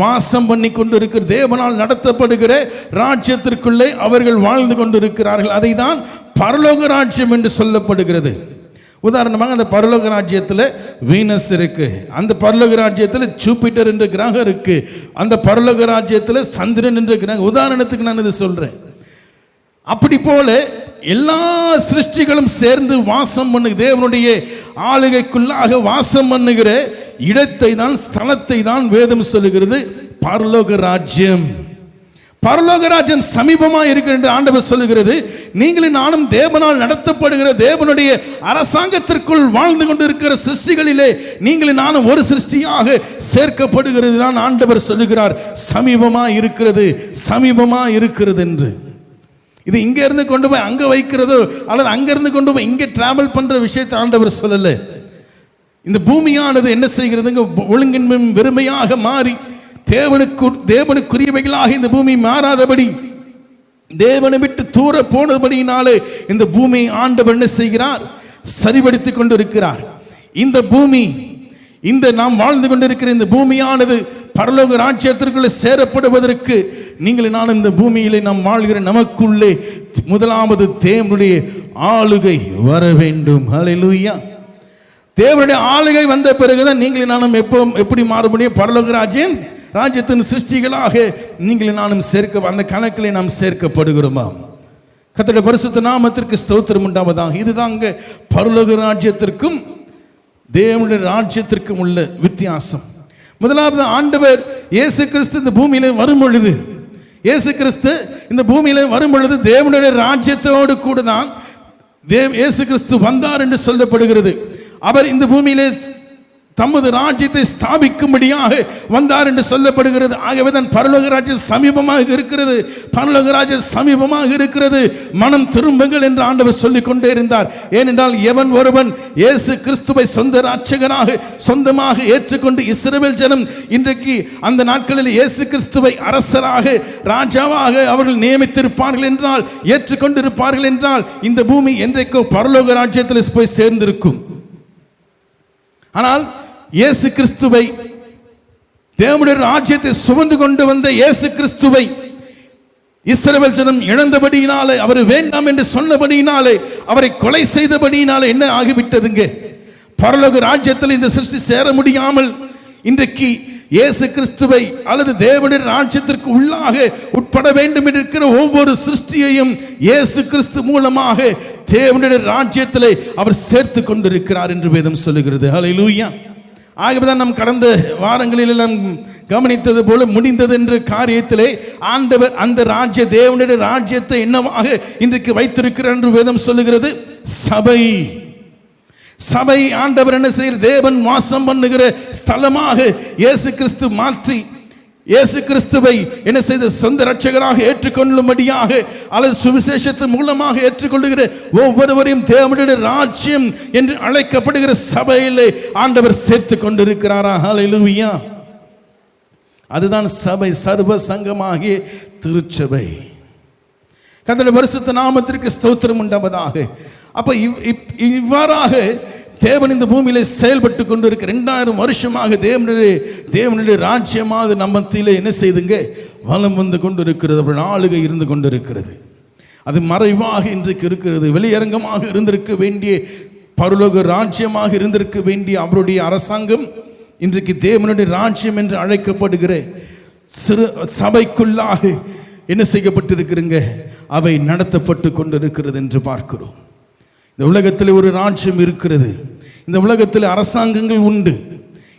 வாசம் பண்ணி கொண்டு இருக்கிற, தேவனால் நடத்தப்படுகிற ராஜ்யத்திற்குள்ளே அவர்கள் வாழ்ந்து கொண்டிருக்கிறார்கள். அதை தான் பரலோக ராஜ்யம் என்று சொல்லப்படுகிறது. உதாரணமாக அந்த பரலோக ராஜ்யத்தில் வீனஸ் இருக்கு, அந்த பரலோக ராஜ்யத்தில் ஜூபிட்டர் என்ற கிரகம் இருக்கு, அந்த பரலோக ராஜ்யத்தில் சந்திரன் என்ற கிரகம். உதாரணத்துக்கு நான் இது சொல்றேன். அப்படி போல எல்லா சிருஷ்டிகளும் சேர்ந்து வாசம் பண்ணு, தேவனுடைய ஆளுகைக்குள்ளாக வாசம் பண்ணுகிற இடத்தை தான், ஸ்தலத்தை தான் வேதம் சொல்லுகிறது பரலோக ராஜ்யம். பரலோக ராஜ்யம் சமீபமா இருக்கிறது என்று ஆண்டவர் சொல்லுகிறது. நீங்களும் நானும் தேவனால் நடத்தப்படுகிற தேவனுடைய அரசாங்கத்திற்குள் வாழ்ந்து கொண்டிருக்கிற சிருஷ்டிகளிலே நீங்களும் நானும் ஒரு சிருஷ்டியாக சேர்க்கப்படுகிறது தான் ஆண்டவர் சொல்லுகிறார். சமீபமா இருக்கிறது, சமீபமா இருக்கிறது என்று. இது இங்க இருந்து கொண்டு போய் அங்க வைக்கிறதோ அல்லது அங்க இருந்து கொண்டு போய் இங்க டிராவல் பண்ற விஷயத்தை ஆண்டவர் சொல்லல. இந்த பூமியானது என்ன செய்கிறது? ஒழுங்கின்மையும் வெறுமையாக மாறி தேவனுக்குரியவைகளாக இந்த பூமி மாறாதபடி, தேவனை விட்டு தூர போனபடியினாலே இந்த பூமி ஆண்டவர் என்ன செய்கிறார்? சரிபடுத்திக் கொண்டிருக்கிறார். இந்த பூமி, இந்த நாம் வாழ்ந்து கொண்டிருக்கிற இந்த பூமியானது பரலோக ராஜ்யத்திற்குள்ளே சேரப்படுவதற்கு நீங்கள் நான் இந்த பூமியிலே நாம் வாழ்கிற நமக்குள்ளே முதலாவது தேவனுடைய ஆளுகை வர வேண்டும். ஹல்லேலூயா. தேவனுடைய ஆளுகை வந்த பிறகுதான் நீங்கள் நானும் எப்படி மாற முடியும்? பரலோக ராஜ்யத்தின் சிருஷ்டிகளாக நீங்கள் நானும் அந்த கணக்கிலே நாம் சேர்க்கப்படுகிறோமா? கர்த்தருடைய பரிசுத்த நாமத்திற்கு ஸ்தோத்திரம் உண்டாவதாக. இதுதாங்க பரலோக ராஜ்யத்திற்கும் தேவனுடைய ராஜ்யத்திற்கும் உள்ள வித்தியாசம். முதலாவது, ஆண்டவர் இயேசு கிறிஸ்து இந்த பூமியிலே வரும் பொழுது, இயேசு கிறிஸ்து இந்த பூமியிலே வரும் பொழுது தேவனுடைய ராஜ்யத்தோடு கூட தான் இயேசு கிறிஸ்து வந்தார் என்று சொல்லப்படுகிறது. அவர் இந்த பூமியிலே தமது ராஜ்யத்தை ஸ்தாபிக்கும்படியாக வந்தார் என்று சொல்லப்படுகிறது. ஆகவே தான் பரலோக ராஜ்யம் சமீபமாக இருக்கிறது, பரலோக ராஜ்யம் சமீபமாக இருக்கிறது, மனம் திரும்புங்கள் என்று ஆண்டவர் சொல்லிக் கொண்டே இருந்தார். ஏனென்றால் எவன் ஒருவன் இயேசு கிறிஸ்துவை சொந்த ராட்சகராக சொந்தமாக ஏற்றுக்கொண்டு இஸ்ரவேல் ஜனம் இன்றைக்கு அந்த நாட்களில் இயேசு கிறிஸ்துவை அரசராக ராஜாவாக அவர்கள் நியமித்திருப்பார்கள் என்றால், ஏற்றுக்கொண்டிருப்பார்கள் என்றால், இந்த பூமி என்றைக்கோ பரலோக ராஜ்யத்தில் போய் சேர்ந்திருக்கும். ஆனால் இயேசு கிறிஸ்துவை, தேவனுடைய ராஜ்யத்தை சுமந்து கொண்டு வந்த இயேசு கிறிஸ்துவை இஸ்ரவேல் ஜனம் இழந்தபடியினாலே, அவர் வேண்டாம் என்று சொன்னபடியினாலே, அவரை கொலை செய்தபடியினாலே என்ன ஆகிவிட்டதுங்க? பரலோக ராஜ்யத்தில் இந்த சிருஷ்டி சேர முடியாமல் இன்றைக்கு இயேசு கிறிஸ்துவை அல்லது தேவனுடைய ராஜ்யத்திற்கு உள்ளாக உட்பட வேண்டும் என்று இருக்கிற ஒவ்வொரு சிருஷ்டியையும் இயேசு கிறிஸ்து மூலமாக தேவனுடைய ராஜ்யத்திலே அவர் சேர்த்து கொண்டிருக்கிறார் என்று வேதம் சொல்லுகிறது. ஹல்லேலூயா. ஆகவேதான் நாம் கடந்த வாரங்களில் எல்லாம் கவனித்தது போல முடிந்தது என்ற காரியத்திலே ஆண்டவர் அந்த ராஜ்ய தேவனுடைய ராஜ்யத்தை என்னவாக இன்றைக்கு வைத்திருக்கிறார் என்று வேதம் சொல்லுகிறது. சபை, சபை ஆண்டவர் என்ன செய்கிற தேவன் வாசம் பண்ணுகிற ஸ்தலமாக இயேசு கிறிஸ்து மாற்றி, இயேசு கிறிஸ்துவை என்ன செய்த சொந்த ரட்சகராக ஏற்றுக்கொள்ளும்படியாக அல்லது சுவிசேஷத்தின் மூலமாக ஏற்றுக்கொள்ளுகிற ஒவ்வொருவரையும் தேவனுடைய ராஜ்யம் என்று அழைக்கப்படுகிற சபையிலே ஆண்டவர் சேர்த்து கொண்டிருக்கிறாரா? ஹல்லேலூயா. அதுதான் சபை, சர்வ சங்கமாகிய திருச்சபை. கர்த்தருடைய பரிசுத்த நாமத்திற்கு ஸ்தோத்திரம் உண்டாவதாக. அப்ப இவ்வாறாக தேவன் இந்த பூமியிலே செயல்பட்டு கொண்டிருக்க 2000 வருஷமாக தேவனுடைய ராஜ்யமாவது நம்மத்திலே என்ன செய்துங்க வலம் வந்து கொண்டிருக்கிறது. அவருடைய ஆளுகை இருந்து கொண்டிருக்கிறது. அது மறைவாக இன்றைக்கு இருக்கிறது. வெளியரங்கமாக இருந்திருக்க வேண்டிய பரலோக ராஜ்யமாக இருந்திருக்க வேண்டிய அவருடைய அரசாங்கம் இன்றைக்கு தேவனுடைய ராஜ்யம் என்று அழைக்கப்படுகிற சிறு சபைக்குள்ளாக என்ன செய்யப்பட்டிருக்கிறங்க, அவை நடத்தப்பட்டு கொண்டிருக்கிறது என்று பார்க்கிறோம். இந்த உலகத்தில் ஒரு ராஜ்யம் இருக்கிறது. இந்த உலகத்தில் அரசாங்கங்கள் உண்டு.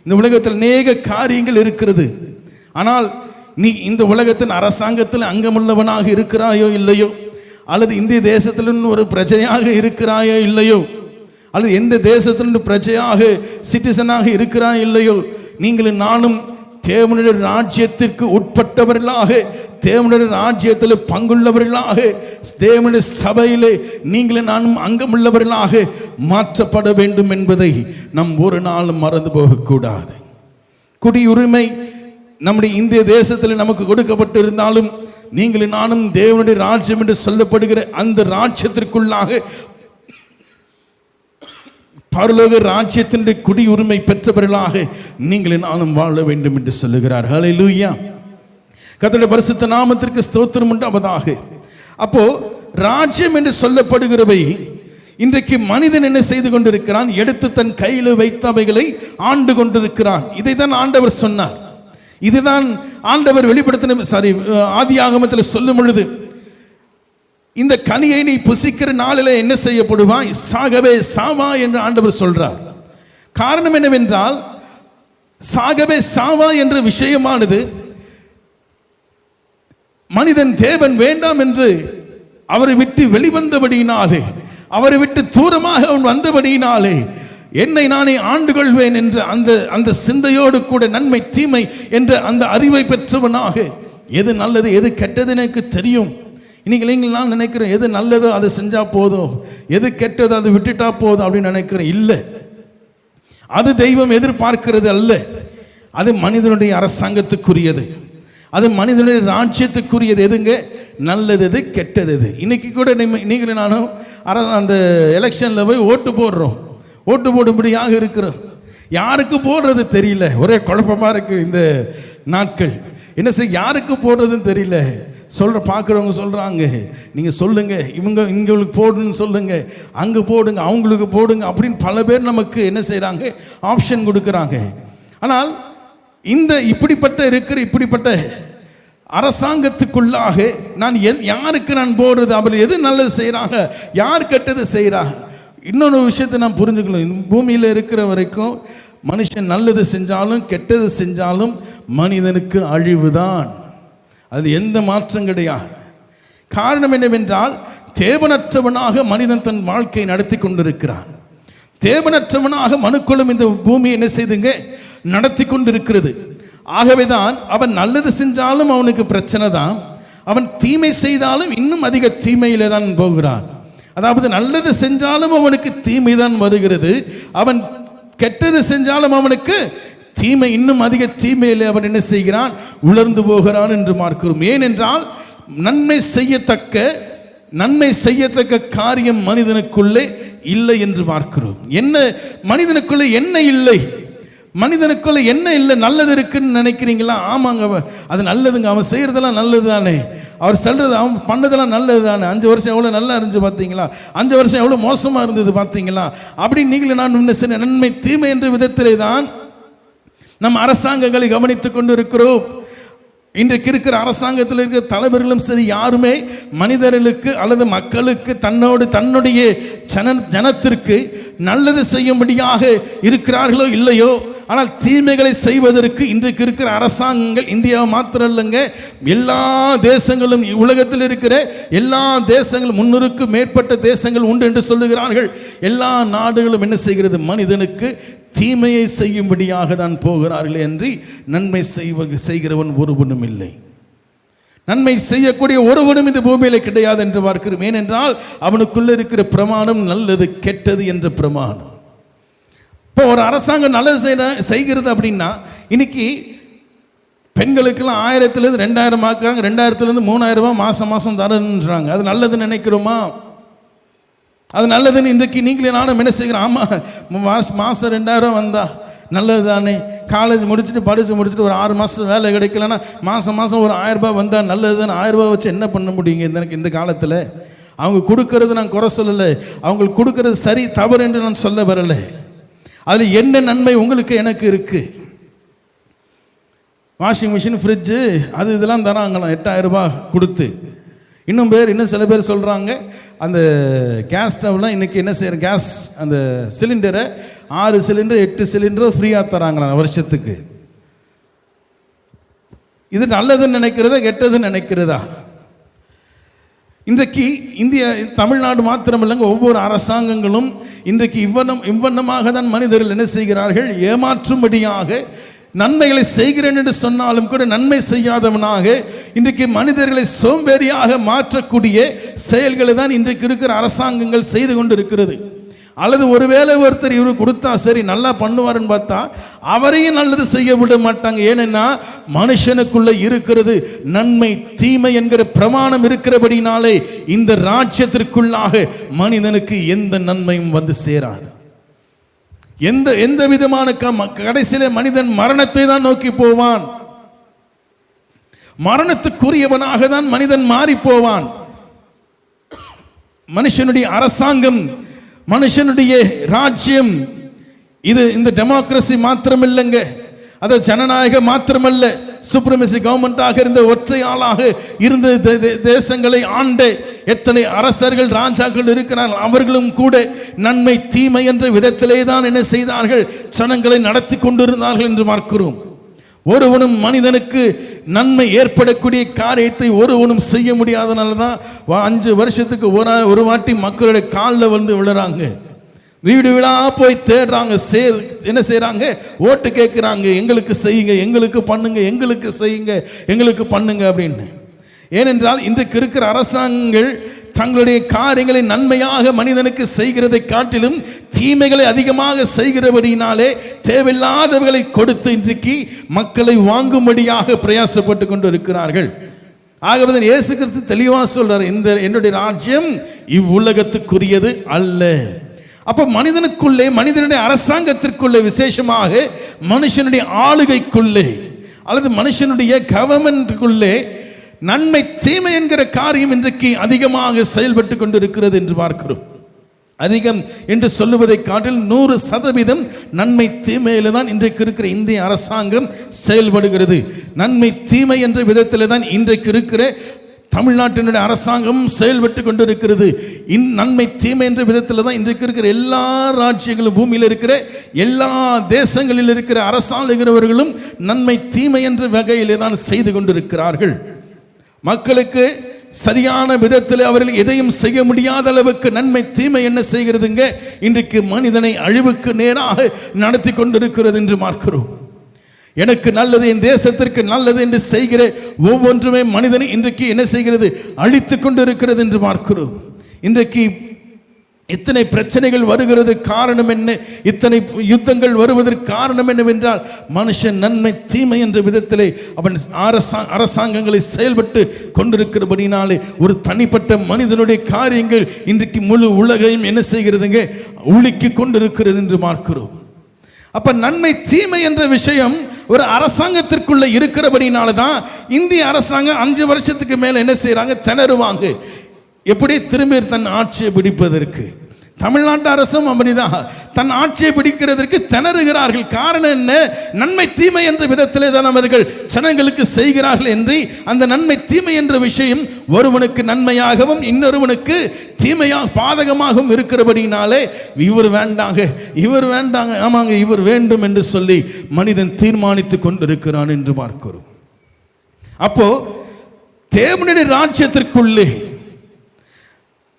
இந்த உலகத்தில் அநேக காரியங்கள் இருக்கிறது. ஆனால் நீ இந்த உலகத்தின் அரசாங்கத்தில் அங்கமுள்ளவனாக இருக்கிறாயோ இல்லையோ, அல்லது இந்திய தேசத்திலும் ஒரு பிரஜையாக இருக்கிறாயோ இல்லையோ, அல்லது எந்த தேசத்திலும் பிரஜையாக சிட்டிசனாக இருக்கிறாயோ இல்லையோ, நீங்களும் நானும் தேவனுடைய ராஜ்யத்திற்கு உட்பட்டவர்களாக, தேவனுடைய ராஜ்யத்தில் பங்குள்ளவர்களாக, தேவனுடைய சபையிலே நீங்களும் நானும் அங்கமுள்ளவர்களாக மாற்றப்பட வேண்டும் என்பதை நம் ஒரு நாளும் மறந்து போகக்கூடாது. குடியுரிமை நம்முடைய இந்திய தேசத்தில் நமக்கு கொடுக்கப்பட்டிருந்தாலும் நீங்களும் நானும் தேவனுடைய ராஜ்யம் என்று சொல்லப்படுகிற அந்த ராஜ்யத்திற்குள்ளாக பரலோக ராஜ்யத்தினுடைய குடியுரிமை பெற்றவர்களாக நீங்கள் நானும் வாழ வேண்டும் என்று சொல்லுகிறார். ஹல்லேலூயா. கர்த்தருடைய பரிசுத்த நாமத்திற்கு ஸ்தோத்திரம் உண்டாவதாக. அப்போ ராஜ்யம் என்று சொல்லப்படுகிறவை இன்றைக்கு மனிதன் என்ன செய்து கொண்டிருக்கிறான்? எடுத்து தன் கையில் வைத்தவைகளை ஆண்டு கொண்டிருக்கிறான். இதை தான் ஆண்டவர் சொன்னார். இதுதான் ஆண்டவர் வெளிப்படுத்தின ஆதியாகமத்தில் சொல்லும் பொழுது, இந்த கனியை நீ புசிக்கிற நாளிலே என்ன செய்யப்படுவாய்? சாகவே சாவா என்று ஆண்டவர் சொல்றார். காரணம் என்னவென்றால், சாகவே சாவா என்ற விஷயமானது மனிதன் தேவன் வேண்டாம் என்று அவரை விட்டு வெளிவந்தபடியினாலே, அவரை விட்டு தூரமாக அவன் வந்தபடியினாலே, என்னை நானே ஆண்டு கொள்வேன் என்ற அந்த சிந்தையோடு கூட நன்மை தீமை என்ற அந்த அறிவை பெற்றவனாக, எது நல்லது எது கெட்டது எனக்கு தெரியும். இன்னைக்கு நான் நினைக்கிறேன், எது நல்லதோ அதை செஞ்சா போதும், எது கெட்டதோ அதை விட்டுட்டா போதும் அப்படின்னு நினைக்கிறேன். இல்லை, அது தெய்வம் எதிர்பார்க்கிறது அல்ல. அது மனிதனுடைய அரசாங்கத்துக்குரியது, அது மனிதனுடைய ராஜ்யத்துக்குரியது. எதுங்க நல்லது எது கெட்டது எது. இன்னைக்கு கூட நீங்களும் நானும் அந்த எலெக்ஷனில் போய் ஓட்டு போடுறோம், ஓட்டு போடும்படியாக இருக்கிறோம். யாருக்கு போடுறது தெரியல, ஒரே குழப்பமாக இருக்குது இந்த நாட்கள். என்ன செய்ய, யாருக்கு போடுறதுன்னு தெரியல. பார்க்குறவங்க சொல்கிறாங்க, நீங்கள் சொல்லுங்கள், இவங்களுக்கு போடணும்னு சொல்லுங்கள், அங்கே போடுங்க, அவங்களுக்கு போடுங்க அப்படின்னு பல பேர் நமக்கு என்ன செய்கிறாங்க, ஆப்ஷன் கொடுக்குறாங்க. ஆனால் இப்படிப்பட்ட அரசாங்கத்துக்குள்ளாக நான் யாருக்கு நான் போடுறது, அவர் எது நல்லது செய்கிறாங்க, யார் கெட்டது செய்கிறாங்க. இன்னொரு விஷயத்தை நான் புரிஞ்சுக்கணும், இந்த பூமியில் இருக்கிற வரைக்கும் மனுஷன் நல்லது செஞ்சாலும் கெட்டது செஞ்சாலும் மனிதனுக்கு அழிவு தான், அதில் எந்த மாற்றம் கிடையாது. காரணம் என்னவென்றால், தேவனற்றவனாக மனிதன் தன் வாழ்க்கையை நடத்தி கொண்டிருக்கிறான். தேவனற்றவனாக மனுக்குளம் இந்த பூமியை என்ன செய்துங்க, நடத்தி கொண்டிருக்கிறது. ஆகவேதான் அவன் நல்லது செஞ்சாலும் அவனுக்கு பிரச்சனை தான், அவன் தீமை செய்தாலும் இன்னும் அதிக தீமையிலே தான் போகிறான். அதாவது நல்லது செஞ்சாலும் அவனுக்கு தீமை தான் வருகிறது, அவன் கெட்டது செஞ்சாலும் அவனுக்கு தீமை, இன்னும் அதிக தீமையிலே அவன் என்ன செய்கிறான், உலர்ந்து போகிறான் என்று பார்க்கிறோம். ஏனென்றால் நன்மை செய்யத்தக்க காரியம் மனிதனுக்குள்ளே இல்லை என்று பார்க்கிறோம். என்ன மனிதனுக்குள்ளே என்ன இல்லை, மனிதனுக்குள்ள என்ன இல்லை, நல்லது இருக்குன்னு நினைக்கிறீங்களா? ஆமாங்க, அது நல்லதுங்க, அவன் செய்யறதெல்லாம் நல்லது தானே, அவர் சொல்றது அவன் பண்ணதெல்லாம் நல்லது தானே. 5 வருஷம் எவ்வளோ நல்லா இருந்துச்சு பார்த்தீங்களா, 5 வருஷம் எவ்வளோ மோசமாக இருந்தது பார்த்தீங்களா, அப்படின்னு நீங்களும் நான் என்ன செய்ய, நன்மை தீமை என்ற விதத்திலே தான் நம் அரசாங்கங்களை கவனித்துக் கொண்டு இருக்கிறோம். இன்றைக்கு இருக்கிற அரசாங்கத்தில் இருக்கிற தலைவர்களும் சரி, யாருமே மனிதர்களுக்கு அல்லது மக்களுக்கு தன்னுடைய ஜனத்திற்கு நல்லது செய்யும்படியாக இருக்கிறார்களோ இல்லையோ, ஆனால் தீமைகளை செய்வதற்கு இன்றைக்கு இருக்கிற அரசாங்கங்கள், இந்தியா மாத்திரம் இல்லைங்க, எல்லா தேசங்களும், உலகத்தில் இருக்கிற எல்லா தேசங்களும், 300க்கு மேற்பட்ட தேசங்கள் உண்டு என்று சொல்லுகிறார்கள். எல்லா நாடுகளும் என்ன செய்கிறது, மனிதனுக்கு தீமையை செய்யும்படியாக தான் போகிறார்களே அன்றி நன்மை செய்கிறவன் ஒருவனும் இல்லை. நன்மை செய்யக்கூடிய ஒருவனும் இந்த பூமியில கிடையாது என்று பார்க்கிறோம். ஏனென்றால் அவனுக்குள்ள இருக்கிற பிரமாணம் நல்லது கெட்டது என்ற பிரமாணம். இப்போ ஒரு அரசாங்கம் நல்லது செய்கிறது அப்படின்னா, இன்னைக்கு பெண்களுக்கெல்லாம் 1000லேருந்து 2000 ஆக்குறாங்க, 2000லேருந்து 3000 மாதம் மாதம் தரன்றாங்க. அது நல்லதுன்னு நினைக்கிறோமா? அது நல்லதுன்னு இன்றைக்கு நீங்களே நானும் என்ன செய்கிறோம்? ஆமாம், மாதம் 2000 வந்தா நல்லது தானே. காலேஜ் படித்து முடிச்சுட்டு ஒரு 6 மாதம் வேலை கிடைக்கலன்னா மாதம் ஒரு 1000 ரூபாய் வந்தால் நல்லது தானே. 1000 ரூபாய் வச்சு என்ன பண்ண முடியுங்க இந்த காலத்தில்? அவங்க கொடுக்கறது நான் குறை சொல்லலை, அவங்களுக்கு கொடுக்கறது சரி தவறு என்று நான் சொல்ல வரலை. அதில் என்ன நன்மை உங்களுக்கு எனக்கு இருக்குது? வாஷிங் மிஷின், ஃப்ரிட்ஜு, அது இதெல்லாம் தராங்களாம் 8000 ரூபாய் கொடுத்து. இன்னும் சில பேர் சொல்கிறாங்க, அந்த கேஸ் ஸ்டவ்லாம் இன்றைக்கி என்ன செய்கிற, கேஸ் அந்த சிலிண்டரை 6 சிலிண்டர் 8 சிலிண்டரும் ஃப்ரீயாக தராங்களாம் வருஷத்துக்கு. இது நல்லதுன்னு நினைக்கிறதா கெட்டதுன்னு நினைக்கிறதா? இன்றைக்கு தமிழ்நாடு மாத்திரமில்லைங்க, ஒவ்வொரு அரசாங்கங்களும் இன்றைக்கு இவ்வண்ணமாக தான் மனிதர்கள் என்ன செய்கிறார்கள், ஏமாற்றும்படியாக நன்மைகளை செய்கிறேன் என்று சொன்னாலும் கூட நன்மை செய்யாதவனாக இன்றைக்கு மனிதர்களை சோம்பேறியாக மாற்றக்கூடிய செயல்களை தான் இன்றைக்கு இருக்கிற அரசாங்கங்கள் செய்து கொண்டு இருக்கிறது. அல்லது ஒருவேளை ஒருத்தர் இவர் கொடுத்தா சரி நல்லா பண்ணுவாருன்னு பார்த்தா அவரையும் நல்லது செய்ய விட மாட்டாங்க. ஏனென்னா மனுஷனுக்குள்ள இருக்கிறது நன்மை தீமை என்கிற பிரமாணம் இருக்கிறபடினாலே இந்த ராஜ்யத்திற்குள்ளாக மனிதனுக்கு எந்த நன்மையும் வந்து சேராது. எந்த விதமான கடைசியிலே மனிதன் மரணத்தை தான் நோக்கி போவான். மரணத்துக்குரியவனாக தான் மனிதன் மாறி போவான். மனுஷனுடைய அரசாங்கம், மனுஷனுடைய ராஜ்யம், இது இந்த டெமோக்ரசி மாத்திரமில்லைங்க, அது ஜனநாயக மாத்திரமல்ல, சுப்ரமசி கவர்மெண்டாக இருந்த ஒற்றை ஆளாக இருந்த தேசங்களை ஆண்ட எத்தனை அரசர்கள் ராஜாக்கள் இருக்கிறார்கள். அவர்களும் கூட நன்மை தீமை என்ற விதத்திலே தான் என்ன செய்தார்கள், ஜனங்களை நடத்தி கொண்டிருந்தார்கள் என்று பார்க்கிறோம். ஒருவனும் மனிதனுக்கு நன்மை ஏற்படக்கூடிய காரியத்தை ஒருவனும் செய்ய முடியாதனால தான் 5 வருஷத்துக்கு ஒரு வாட்டி மக்களுடைய காலில் வந்து விழுறாங்க. வீடு வீடா போய் தேடுறாங்க. என்ன செய்யறாங்க? ஓட்டு கேட்குறாங்க. எங்களுக்கு செய்யுங்க, எங்களுக்கு பண்ணுங்க, எங்களுக்கு செய்யுங்க, எங்களுக்கு பண்ணுங்க அப்படின்னு. ஏனென்றால் இன்றைக்கு இருக்கிற அரசாங்கங்கள் தங்களுடைய காரியங்களை நன்மையாக மனிதனுக்கு செய்கிறதை காட்டிலும் தீமைகளை அதிகமாக செய்கிறபடினாலே தேவையில்லாதவர்களை கொடுத்து இன்றைக்கு மக்களை வாங்கும்படியாக பிரயாசப்பட்டு கொண்டு இருக்கிறார்கள். ஆகவே இயேசு கிறிஸ்து தெளிவாக சொல்றார், என்னுடைய ராஜ்யம் இவ்வுலகத்துக்குரியது அல்ல. அப்ப மனிதனுக்குள்ளே, மனிதனுடைய அரசாங்கத்திற்குள்ளே, விசேஷமாக மனுஷனுடைய ஆளுகைக்குள்ளே அல்லது மனுஷனுடைய கவர்மெண்ட்டுக்குள்ளே நன்மை தீமை என்கிற காரியம் இன்றைக்கு அதிகமாக செயல்பட்டு கொண்டிருக்கிறது என்று பார்க்கிறோம். அதிகம் என்று சொல்லுவதை காட்டில் 100% நன்மை தீமையில தான் இன்றைக்கு இருக்கிற இந்திய அரசாங்கம் செயல்படுகிறது. நன்மை தீமை என்ற விதத்தில் தான் இன்றைக்கு இருக்கிற தமிழ்நாட்டினுடைய அரசாங்கம் செயல்பட்டு கொண்டிருக்கிறது. நன்மை தீமை என்ற விதத்தில் தான் இன்றைக்கு இருக்கிற எல்லா ராஜ்யங்களும், பூமியில் இருக்கிற எல்லா தேசங்களில் இருக்கிற அரசாளுகிறவர்களும் நன்மை தீமை என்ற வகையிலே தான் செய்து கொண்டிருக்கிறார்கள். மக்களுக்கு சரியான விதத்தில் அவர்கள் எதையும் செய்ய முடியாத அளவுக்கு நன்மை தீமை என்ன செய்கிறதுங்க? இன்றைக்கு மனிதனை அழிவுக்கு நேராக நடத்தி கொண்டிருக்கிறது என்று பார்க்கிறோம். எனக்கு நல்லது, என் தேசத்திற்கு நல்லது என்று செய்கிற ஒவ்வொன்றுமே மனிதனை இன்றைக்கு என்ன செய்கிறது? அழித்து கொண்டு இருக்கிறது என்று பார்க்கிறோம். இன்றைக்கு இத்தனை பிரச்சனைகள் வருகிறது காரணம் என்ன? இத்தனை யுத்தங்கள் வருவதற்கு காரணம் என்னவென்றால் மனுஷன் நன்மை தீமை என்ற விதத்திலே அவன் அரசாங்கங்களை செயல்பட்டு கொண்டிருக்கிறபடினாலே ஒரு தனிப்பட்ட மனிதனுடைய காரியங்கள் இன்றைக்கு முழு உலகையும் என்ன செய்கிறதுங்க? உலுக்கி கொண்டிருக்கிறது என்று பார்க்கிறோம். அப்ப நன்மை தீமை என்ற விஷயம் ஒரு அரசாங்கத்திற்குள்ள இருக்கிறபடினால தான் இந்திய அரசாங்கம் 5 வருஷத்துக்கு மேல என்ன செய்யறாங்க? திணறுவாங்க. எப்படி திரும்பி தன் ஆட்சியை பிடிப்பதற்கு. தமிழ்நாட்டு அரசும் அப்படிதான் தன் ஆட்சியை பிடிக்கிறதற்கு திணறுகிறார்கள். காரணம் என்ன? நன்மை தீமை என்ற விதத்திலே தான் அவர்கள் ஜனங்களுக்கு செய்கிறார்கள் என்று அந்த நன்மை தீமை என்ற விஷயம் ஒருவனுக்கு நன்மையாகவும் இன்னொருவனுக்கு தீமையாக பாதகமாகவும் இருக்கிறபடினாலே இவர் வேண்டாங்க, இவர் வேண்டாங்க, ஆமாங்க இவர் வேண்டும் என்று சொல்லி மனிதன் தீர்மானித்துக் கொண்டிருக்கிறான் என்று பார்க்கிறோம். அப்போ தேவனுடைய ராஜ்யத்திற்குள்ளே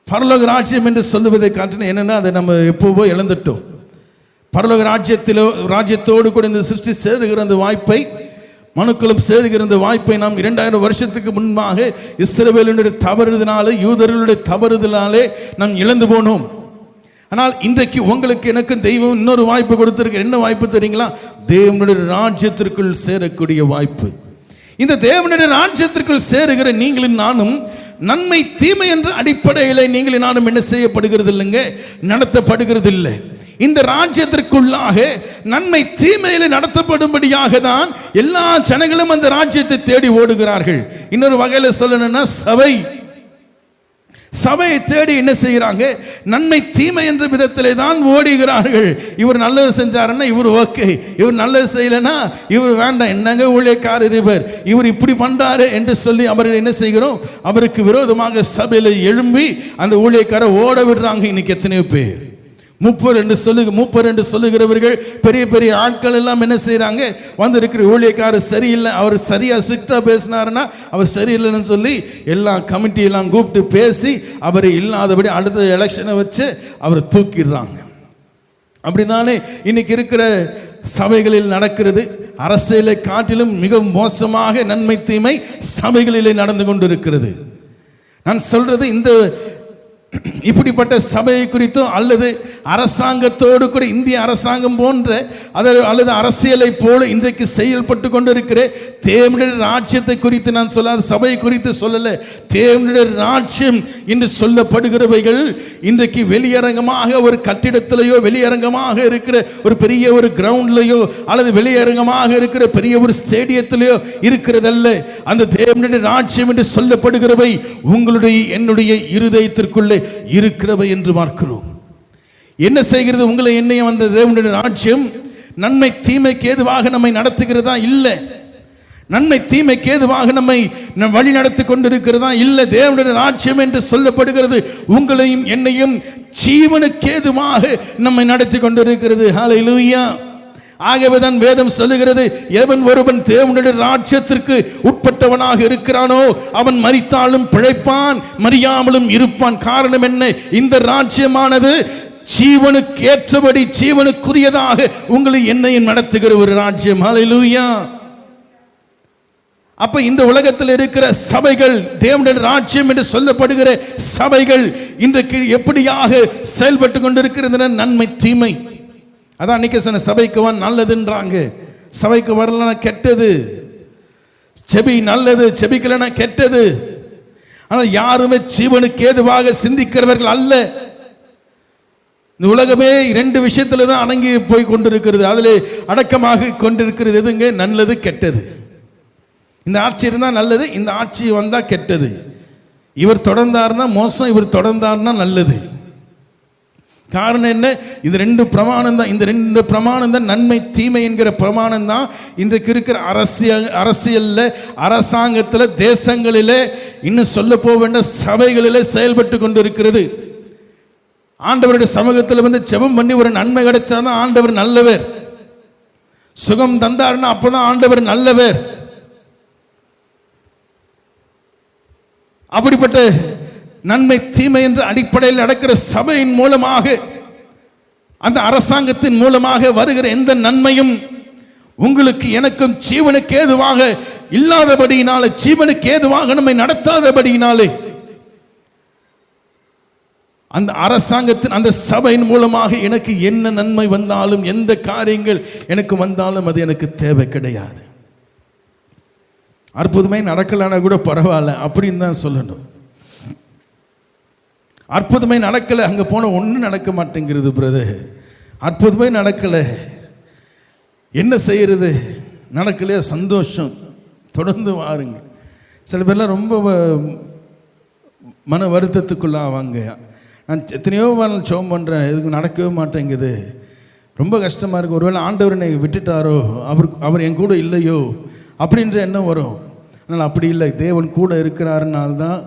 பரலோக ராஜ்யம் என்று சொல்லுவதை காட்டின என்னன்னா, அதை நம்ம எப்போவோ இழந்துட்டோம். பரலோக ராஜ்யத்தோடு கூட இந்த சிருஷ்டி சேருகிற அந்த வாய்ப்பை, மனுக்களும் சேருகிற அந்த வாய்ப்பை நாம் 2000 வருஷத்துக்கு முன்பாக இஸ்ரவேலினுடைய தவறுதனாலே, யூதர்களுடைய தவறுதலாலே நாம் இழந்து போனோம். ஆனால் இன்றைக்கு உங்களுக்கு எனக்கும் தெய்வம் இன்னொரு வாய்ப்பு கொடுத்திருக்கு. என்ன வாய்ப்பு தெரியுங்களா? தேவனுடைய ராஜ்யத்திற்குள் சேரக்கூடிய வாய்ப்பு. இந்த தேவனுடைய ராஜ்யத்திற்குள் சேருகிற நீங்களும் நானும் நன்மை தீமை என்ற அடிப்படையில் நீங்களும் நானும் என்ன செய்யப்படுகிறது இல்லைங்க? நடத்தப்படுகிறது இல்லை. இந்த ராஜ்யத்திற்குள்ளாக நன்மை தீமையில நடத்தப்படும்படியாக தான் எல்லா ஜனங்களும் அந்த ராஜ்யத்தை தேடி ஓடுகிறார்கள். இன்னொரு வகையில் சொல்லணும்னா சபையை தேடி என்ன செய்கிறாங்க? நன்மை தீமை என்ற விதத்திலே தான் ஓடுகிறார்கள். இவர் நல்லது செஞ்சாருன்னா இவர் ஓகே, இவர் நல்லது செய்யலைன்னா இவர் வேண்டாம், என்னங்க ஊழியக்காரர் இவர் இப்படி பண்றாரு என்று சொல்லி அவர்கள் என்ன செய்கிறோம்? அவருக்கு விரோதமாக சபையில் எழும்பி அந்த ஊழியக்காரர் ஓட விடுறாங்க. இன்னைக்கு எத்தனையோ பேர் மூப்பர் என்று சொல்லுகிறவர்கள், பெரிய பெரிய ஆட்கள் எல்லாம் என்ன செய்யறாங்க? வந்திருக்கிற ஊழியக்காரர் சரியில்லை, அவர் சரியா ஸ்ட்ரிக்டா பேசினாருன்னா அவர் சரியில்லைன்னு சொல்லி எல்லா கமிட்டியெல்லாம் கூப்பிட்டு பேசி அவரை இல்லாதபடி அடுத்த எலெக்ஷனை வச்சு அவரை தூக்கிடுறாங்க. அப்படிதானே இன்னைக்கு இருக்கிற சபைகளில் நடக்கிறது. அரசியலை காட்டிலும் மிக மோசமாக நன்மை தீமை சபைகளிலே நடந்து கொண்டிருக்கிறது. நான் சொல்றது இந்த இப்படிப்பட்ட சபையை குறித்தோ அல்லது அரசாங்கத்தோடு கூட இந்திய அரசாங்கம் போன்ற அல்லது அரசியலை போல இன்றைக்கு செயல்பட்டு கொண்டிருக்கிற தேவனுடைய ராஜ்யத்தை குறித்து நான் சொல்லாத, சபையை குறித்து சொல்லல. தேவனுடைய ராஜ்யம் என்று சொல்லப்படுகிறவைகள் இன்றைக்கு வெளியரங்கமாக ஒரு கட்டிடத்திலேயோ, வெளியரங்கமாக இருக்கிற ஒரு பெரிய ஒரு கிரவுண்ட்லையோ அல்லது வெளியரங்கமாக இருக்கிற பெரிய ஒரு ஸ்டேடியத்திலேயோ இருக்கிறதல்ல. அந்த தேவனுடைய ராஜ்யம் என்று சொல்லப்படுகிறவை உங்களுடைய என்னுடைய இருதயத்திற்குள்ளே இருக்கிறவை என்று பார்க்கிறோம். என்ன செய்கிறது? உங்களை என்னையும் அந்த தேவனுடைய ராஜ்யம் நன்மை தீமைக்கு ஏதுவாக நம்மை நடத்துகிறதா? இல்லை. நன்மை தீமைக்கு ஏதுவாக நம்மை வழி நடத்தி கொண்டிருக்கிறதா? இல்லை. தேவனுடைய ராஜ்யம் என்று சொல்லப்படுகிறது உங்களையும் என்னையும் ஜீவனுக்கு ஏதுவாக நம்மை நடத்தி கொண்டிருக்கிறது. ஹல்லேலூயா. ஆகவேதான் வேதம் சொல்லுகிறது, எவன் ஒருவன் தேவனுடைய ராஜ்யத்திற்கு உட்பட்டவனாக இருக்கிறானோ அவன் மரித்தாலும் பிழைப்பான், மரியாமலும் இருப்பான். காரணம் என்ன? இந்த ராஜ்யமானது ஜீவனுக்கு ஏற்றபடி ஜீவனுக்குரியதாக உங்களை என்னையும் நடத்துகிற ஒரு ராஜ்யம். ஹல்லேலூயா. அப்ப இந்த உலகத்தில் இருக்கிற சபைகள், தேவனுடைய ராஜ்யம் என்று சொல்லப்படுகிற சபைகள் இன்றைக்கு எப்படியாக செயல்பட்டு கொண்டிருக்கிறது? நன்மை தீமை. அதான் அன்னைக்கு சொன்ன, சபைக்கு வா நல்லதுன்றாங்க, சபைக்கு வரலனா கெட்டது, செபி நல்லது, செபிக்கலனா கெட்டது. ஆனால் யாருமே ஜீவனுக்கு ஏதுவாக சிந்திக்கிறவர்கள் அல்ல. இந்த உலகமே 2 விஷயத்துல தான் அடங்கி போய் கொண்டிருக்கிறது, அதில் அடக்கமாக கொண்டிருக்கிறது. எதுங்க? நல்லது கெட்டது. இந்த ஆட்சி இருந்தால் நல்லது, இந்த ஆட்சி வந்தால் கெட்டது. இவர் தொடர்ந்தார்னா மோசம், இவர் தொடர்ந்தார்னா நல்லது. காரணம் என்ன? இது 2 பிரமாணம் தான். இந்த 2 பிரமாணம் தான் நன்மை தீமை என்கிற பிரமாணம் தான் இன்றைக்கு இருக்கிற அரசியல்ல, அரசாங்கத்தில், தேசங்களிலே, இன்னும் சொல்ல போக வேண்டிய சபைகளிலே செயல்பட்டு கொண்டு இருக்கிறது. ஆண்டவருடைய சமூகத்தில் வந்து ஜெபம் பண்ணி ஒரு நன்மை கிடைச்சாதான் ஆண்டவர் நல்லவர். சுகம் தந்தார்னா அப்பதான் ஆண்டவர் நல்லவர். அப்படிப்பட்ட நன்மை தீமை என்ற அடிப்படையில் நடக்கிற சபையின் மூலமாக, அந்த அரசாங்கத்தின் மூலமாக வருகிற எந்த நன்மையும் உங்களுக்கு எனக்கும் ஜீவனுக்கு ஏதுவாக இல்லாதபடியினாலே, ஜீவனுக்கு ஏதுவாக நம்மை நடத்தாதபடியினாலே, அந்த அரசாங்கத்தின் அந்த சபையின் மூலமாக எனக்கு என்ன நன்மை வந்தாலும், எந்த காரியங்கள் எனக்கு வந்தாலும் அது எனக்கு தேவை கிடையாது. அற்புதமே நடக்கலானா கூட பரவாயில்ல அப்படின்னு தான் சொல்லணும். அற்புதமே நடக்கலை, அங்கே போனால் ஒன்றும் நடக்க மாட்டேங்கிறது பிரதர், அற்புதமே நடக்கலை, என்ன செய்யறது? நடக்கலையா? சந்தோஷம், தொடர்ந்து வாருங்க. சில பேர்லாம் ரொம்ப மன வருத்தத்துக்குள்ளாவாங்க. நான் எத்தனையோ நாள் ஜெபம் பண்ணுறேன், எதுக்கு நடக்கவே மாட்டேங்குது, ரொம்ப கஷ்டமாக இருக்குது, ஒருவேளை ஆண்டவர் என்னை விட்டுட்டாரோ, அவர் என் கூட இல்லையோ அப்படின்ற எண்ணம் வரும். ஆனால் அப்படி இல்லை, தேவன் கூட இருக்கிறாருனால்தான்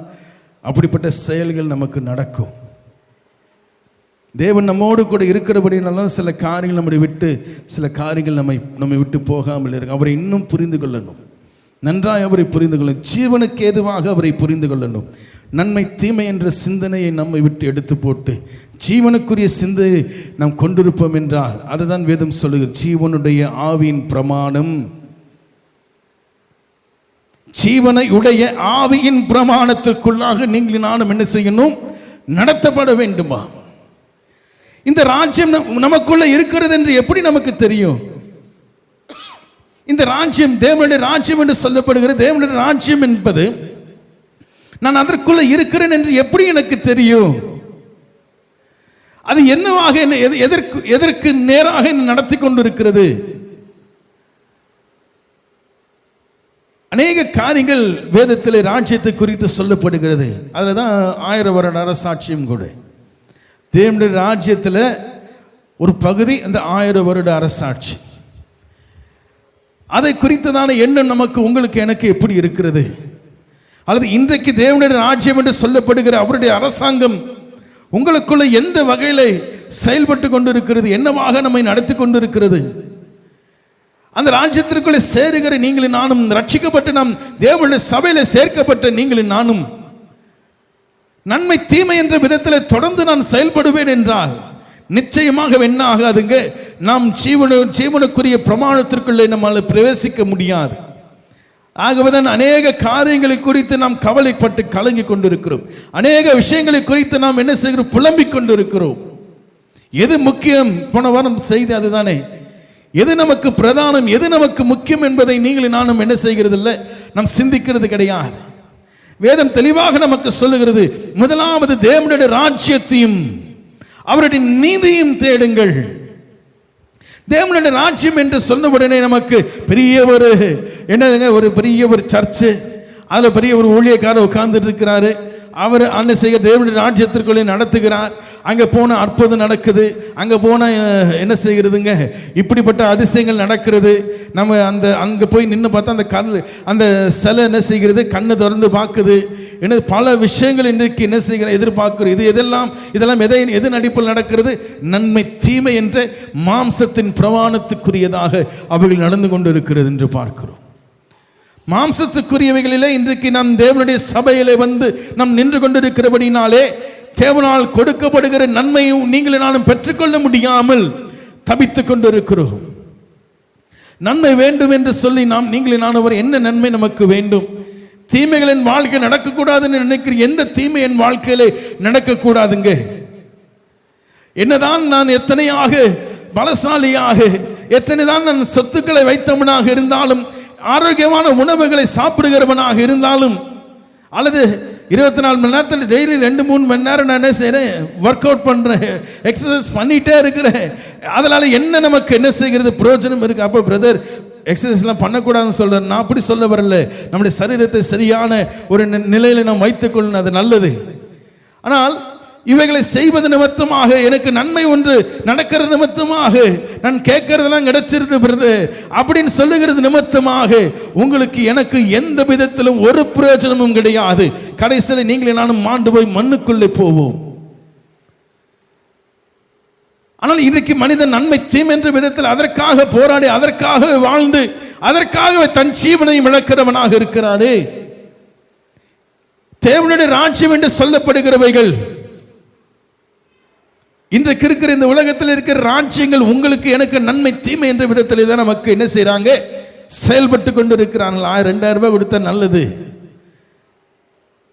அப்படிப்பட்ட செயல்கள் நமக்கு நடக்கும். தேவன் நம்மோடு கூட இருக்கிறபடினால்தான் சில காரியங்கள் நம்மை விட்டு, சில காரியங்கள் நம்மை விட்டு போகாமல் இருக்கு. அவரை இன்னும் புரிந்து கொள்ளணும், நன்றாய் அவரை புரிந்து கொள்ளணும், ஜீவனுக்கு ஏதுவாக அவரை புரிந்து கொள்ளணும். நன்மை தீமை என்ற சிந்தனையை நம்மை விட்டு எடுத்து போட்டு ஜீவனுக்குரிய சிந்தையை நாம் கொண்டிருப்போம் என்றால், அதுதான் வேதம் சொல்லுகிறது, ஜீவனுடைய ஆவியின் பிரமாணம். ஜீவனை உடைய ஆவியின் பிரமாணத்திற்குள்ளாக நீங்கள் நானும் என்ன செய்யணும்? நடத்தப்பட வேண்டுமா? இந்த ராஜ்யம் நமக்குள்ள இருக்கிறது என்று எப்படி நமக்கு தெரியும்? இந்த ராஜ்யம் தேவனுடைய ராஜ்யம் என்று சொல்லப்படுகிறது. தேவனுடைய ராஜ்யம் என்பது நான் அதற்குள்ள இருக்கிறேன் என்று எப்படி எனக்கு தெரியும்? அது என்னவாக எதற்கு நேராக நடத்தி கொண்டிருக்கிறது? அநேக காரியங்கள் வேதத்தில் ராஜ்யத்தை குறித்து சொல்லப்படுகிறது. அதில் தான் 1000 வருட அரசாட்சியும் கூட. தேவனுடைய ராஜ்யத்தில் ஒரு பகுதி அந்த 1000 வருட அரசாட்சி. அதை குறித்ததான எண்ணம் நமக்கு, உங்களுக்கு, எனக்கு எப்படி இருக்கிறது? அல்லது இன்றைக்கு தேவனுடைய ராஜ்யம் என்று சொல்லப்படுகிற அவருடைய அரசாங்கம் உங்களுக்குள்ள எந்த வகையில் செயல்பட்டு கொண்டிருக்கிறது? என்னவாக நம்மை நடத்தி கொண்டிருக்கிறது? அந்த ராஜ்யத்திற்குள்ளே சேருகிற நீங்களும் நானும், ரட்சிக்கப்பட்டு நாம் தேவனுடைய சபையில் சேர்க்கப்பட்ட நீங்களும் நானும், நன்மை தீமை என்ற விதத்தில் தொடர்ந்து நான் செயல்படுவேன் என்றால் நிச்சயமாக என்ன ஆகாதுங்க? நாம் ஜீவனுக்குரிய பிரமாணத்திற்குள்ளே நம்மால் பிரவேசிக்க முடியாது. ஆகவேதான் அநேக காரியங்களை குறித்து நாம் கவலைப்பட்டு கலங்கி கொண்டிருக்கிறோம். அநேக விஷயங்களை குறித்து நாம் என்ன செய்கிறோம்? புலம்பிக் கொண்டிருக்கிறோம். எது முக்கியம்? போன வாரம் செய்தி அதுதானே. எது நமக்கு பிரதானம், எது நமக்கு முக்கியம் என்பதை நீங்களும் நானும் என்ன செய்கிறது இல்லை, நாம் சிந்திக்கிறது கிடையாது. வேதம் தெளிவாக நமக்கு சொல்லுகிறது, முதலாவது தேவனுடைய ராஜ்யத்தையும் அவருடைய நீதியும் தேடுங்கள். தேவனுடைய ராஜ்யம் என்று சொன்ன உடனே நமக்கு பெரிய ஒரு என்னதுங்க, ஒரு பெரிய ஒரு சர்ச்சு, அதில் பெரிய ஒரு ஊழியக்காரர் உட்கார்ந்துட்டு இருக்கிறாரு. அவர் என்ன செய்ய தேவனுடைய ராஜ்யத்திற்குள்ளே நடத்துகிறார். அங்கே போன அற்புதம் நடக்குது, அங்கே போன என்ன செய்கிறதுங்க, இப்படிப்பட்ட அதிசயங்கள் நடக்கிறது. நம்ம அங்கே போய் நின்று பார்த்தா அந்த சிலை என்ன செய்கிறது, கண்ணை திறந்து பார்க்குது. என்ன பல விஷயங்கள் இன்றைக்கு என்ன செய்கிற எதிர்பார்க்கிறோம். இதெல்லாம் எதன் அடிப்பில் நடக்கிறது? நன்மை தீமை என்ற மாம்சத்தின் பிரமாணத்துக்குரியதாக அவைகள் நடந்து கொண்டு இருக்கிறது என்று பார்க்கிறோம். மாம்சத்துக்குரியவைகளிலே இன்றைக்கு நாம் தேவனுடைய சபையிலே வந்து நாம் நின்று கொண்டிருக்கிறபடினாலே தேவனால் கொடுக்கப்படுகிற நன்மையும் நீங்களே நானும் பெற்றுக்கொள்ள முடியாமல் தபித்துக் கொண்டிருக்கிறோம். நன்மை வேண்டும் என்று சொல்லி நீங்களே நானும் என்ன நன்மை நமக்கு வேண்டும்? தீமைகளின் வாழ்க்கை நடக்கக்கூடாதுன்னு நினைக்கிற எந்த தீமை என் வாழ்க்கையிலே நடக்கக்கூடாதுங்க. என்னதான் நான் எத்தனையாக பலசாலியாக, எத்தனைதான் நான் சொத்துக்களை வைத்தவனாக இருந்தாலும், ஆரோக்கியமான உணவுகளை சாப்பிடுகிறவனாக இருந்தாலும், அல்லது 24 மணி நேரத்தில் டெய்லி 2-3 மணி நேரம் நான் என்ன செய்கிறேன், ஒர்க் அவுட் பண்ணுறேன், எக்ஸசைஸ் பண்ணிகிட்டே இருக்கிறேன், அதனால் என்ன நமக்கு என்ன செய்கிறது, பிரயோஜனம் இருக்குது? அப்போ பிரதர் எக்ஸசைஸ்லாம் பண்ணக்கூடாதுன்னு சொல்கிறேன். நான் அப்படி சொல்ல வரல. நம்முடைய சரீரத்தை சரியான ஒரு நிலையில் நாம் வைத்துக்கொள்ளணும், அது நல்லது. ஆனால் இவைகளை செய்வது நிமித்தமாக எனக்கு நன்மை ஒன்று நடக்கிற நிமித்தமாக நான் கேட்கறதெல்லாம் கிடைச்சிருது அப்படின்னு சொல்லுகிறது நிமித்தமாக உங்களுக்கு எனக்கு எந்த விதத்திலும் ஒரு பிரயோஜனமும் கிடையாது. கடைசியில் நீங்களே நானும் மாண்டு போய் மண்ணுக்குள்ளே போவோம். ஆனால் இன்றைக்கு மனிதன் நன்மை தீமை என்ற விதத்தில் அதற்காக போராடி, அதற்காக வாழ்ந்து, அதற்காக தன் ஜீவனையும் இழக்கிறவனாக இருக்கிறாரே. தேவனுடைய ராஜ்யம் என்று சொல்லப்படுகிறவைகள், இன்றைக்கு இருக்கிற இந்த உலகத்தில் இருக்கிற ராஜ்யங்கள் உங்களுக்கு எனக்கு நன்மை தீமை என்ற விதத்தில் தான் நமக்கு என்ன செய்யறாங்க, செயல்பட்டு கொண்டு இருக்கிறார்கள். 1000-2000 ரூபாய் கொடுத்தா நல்லது,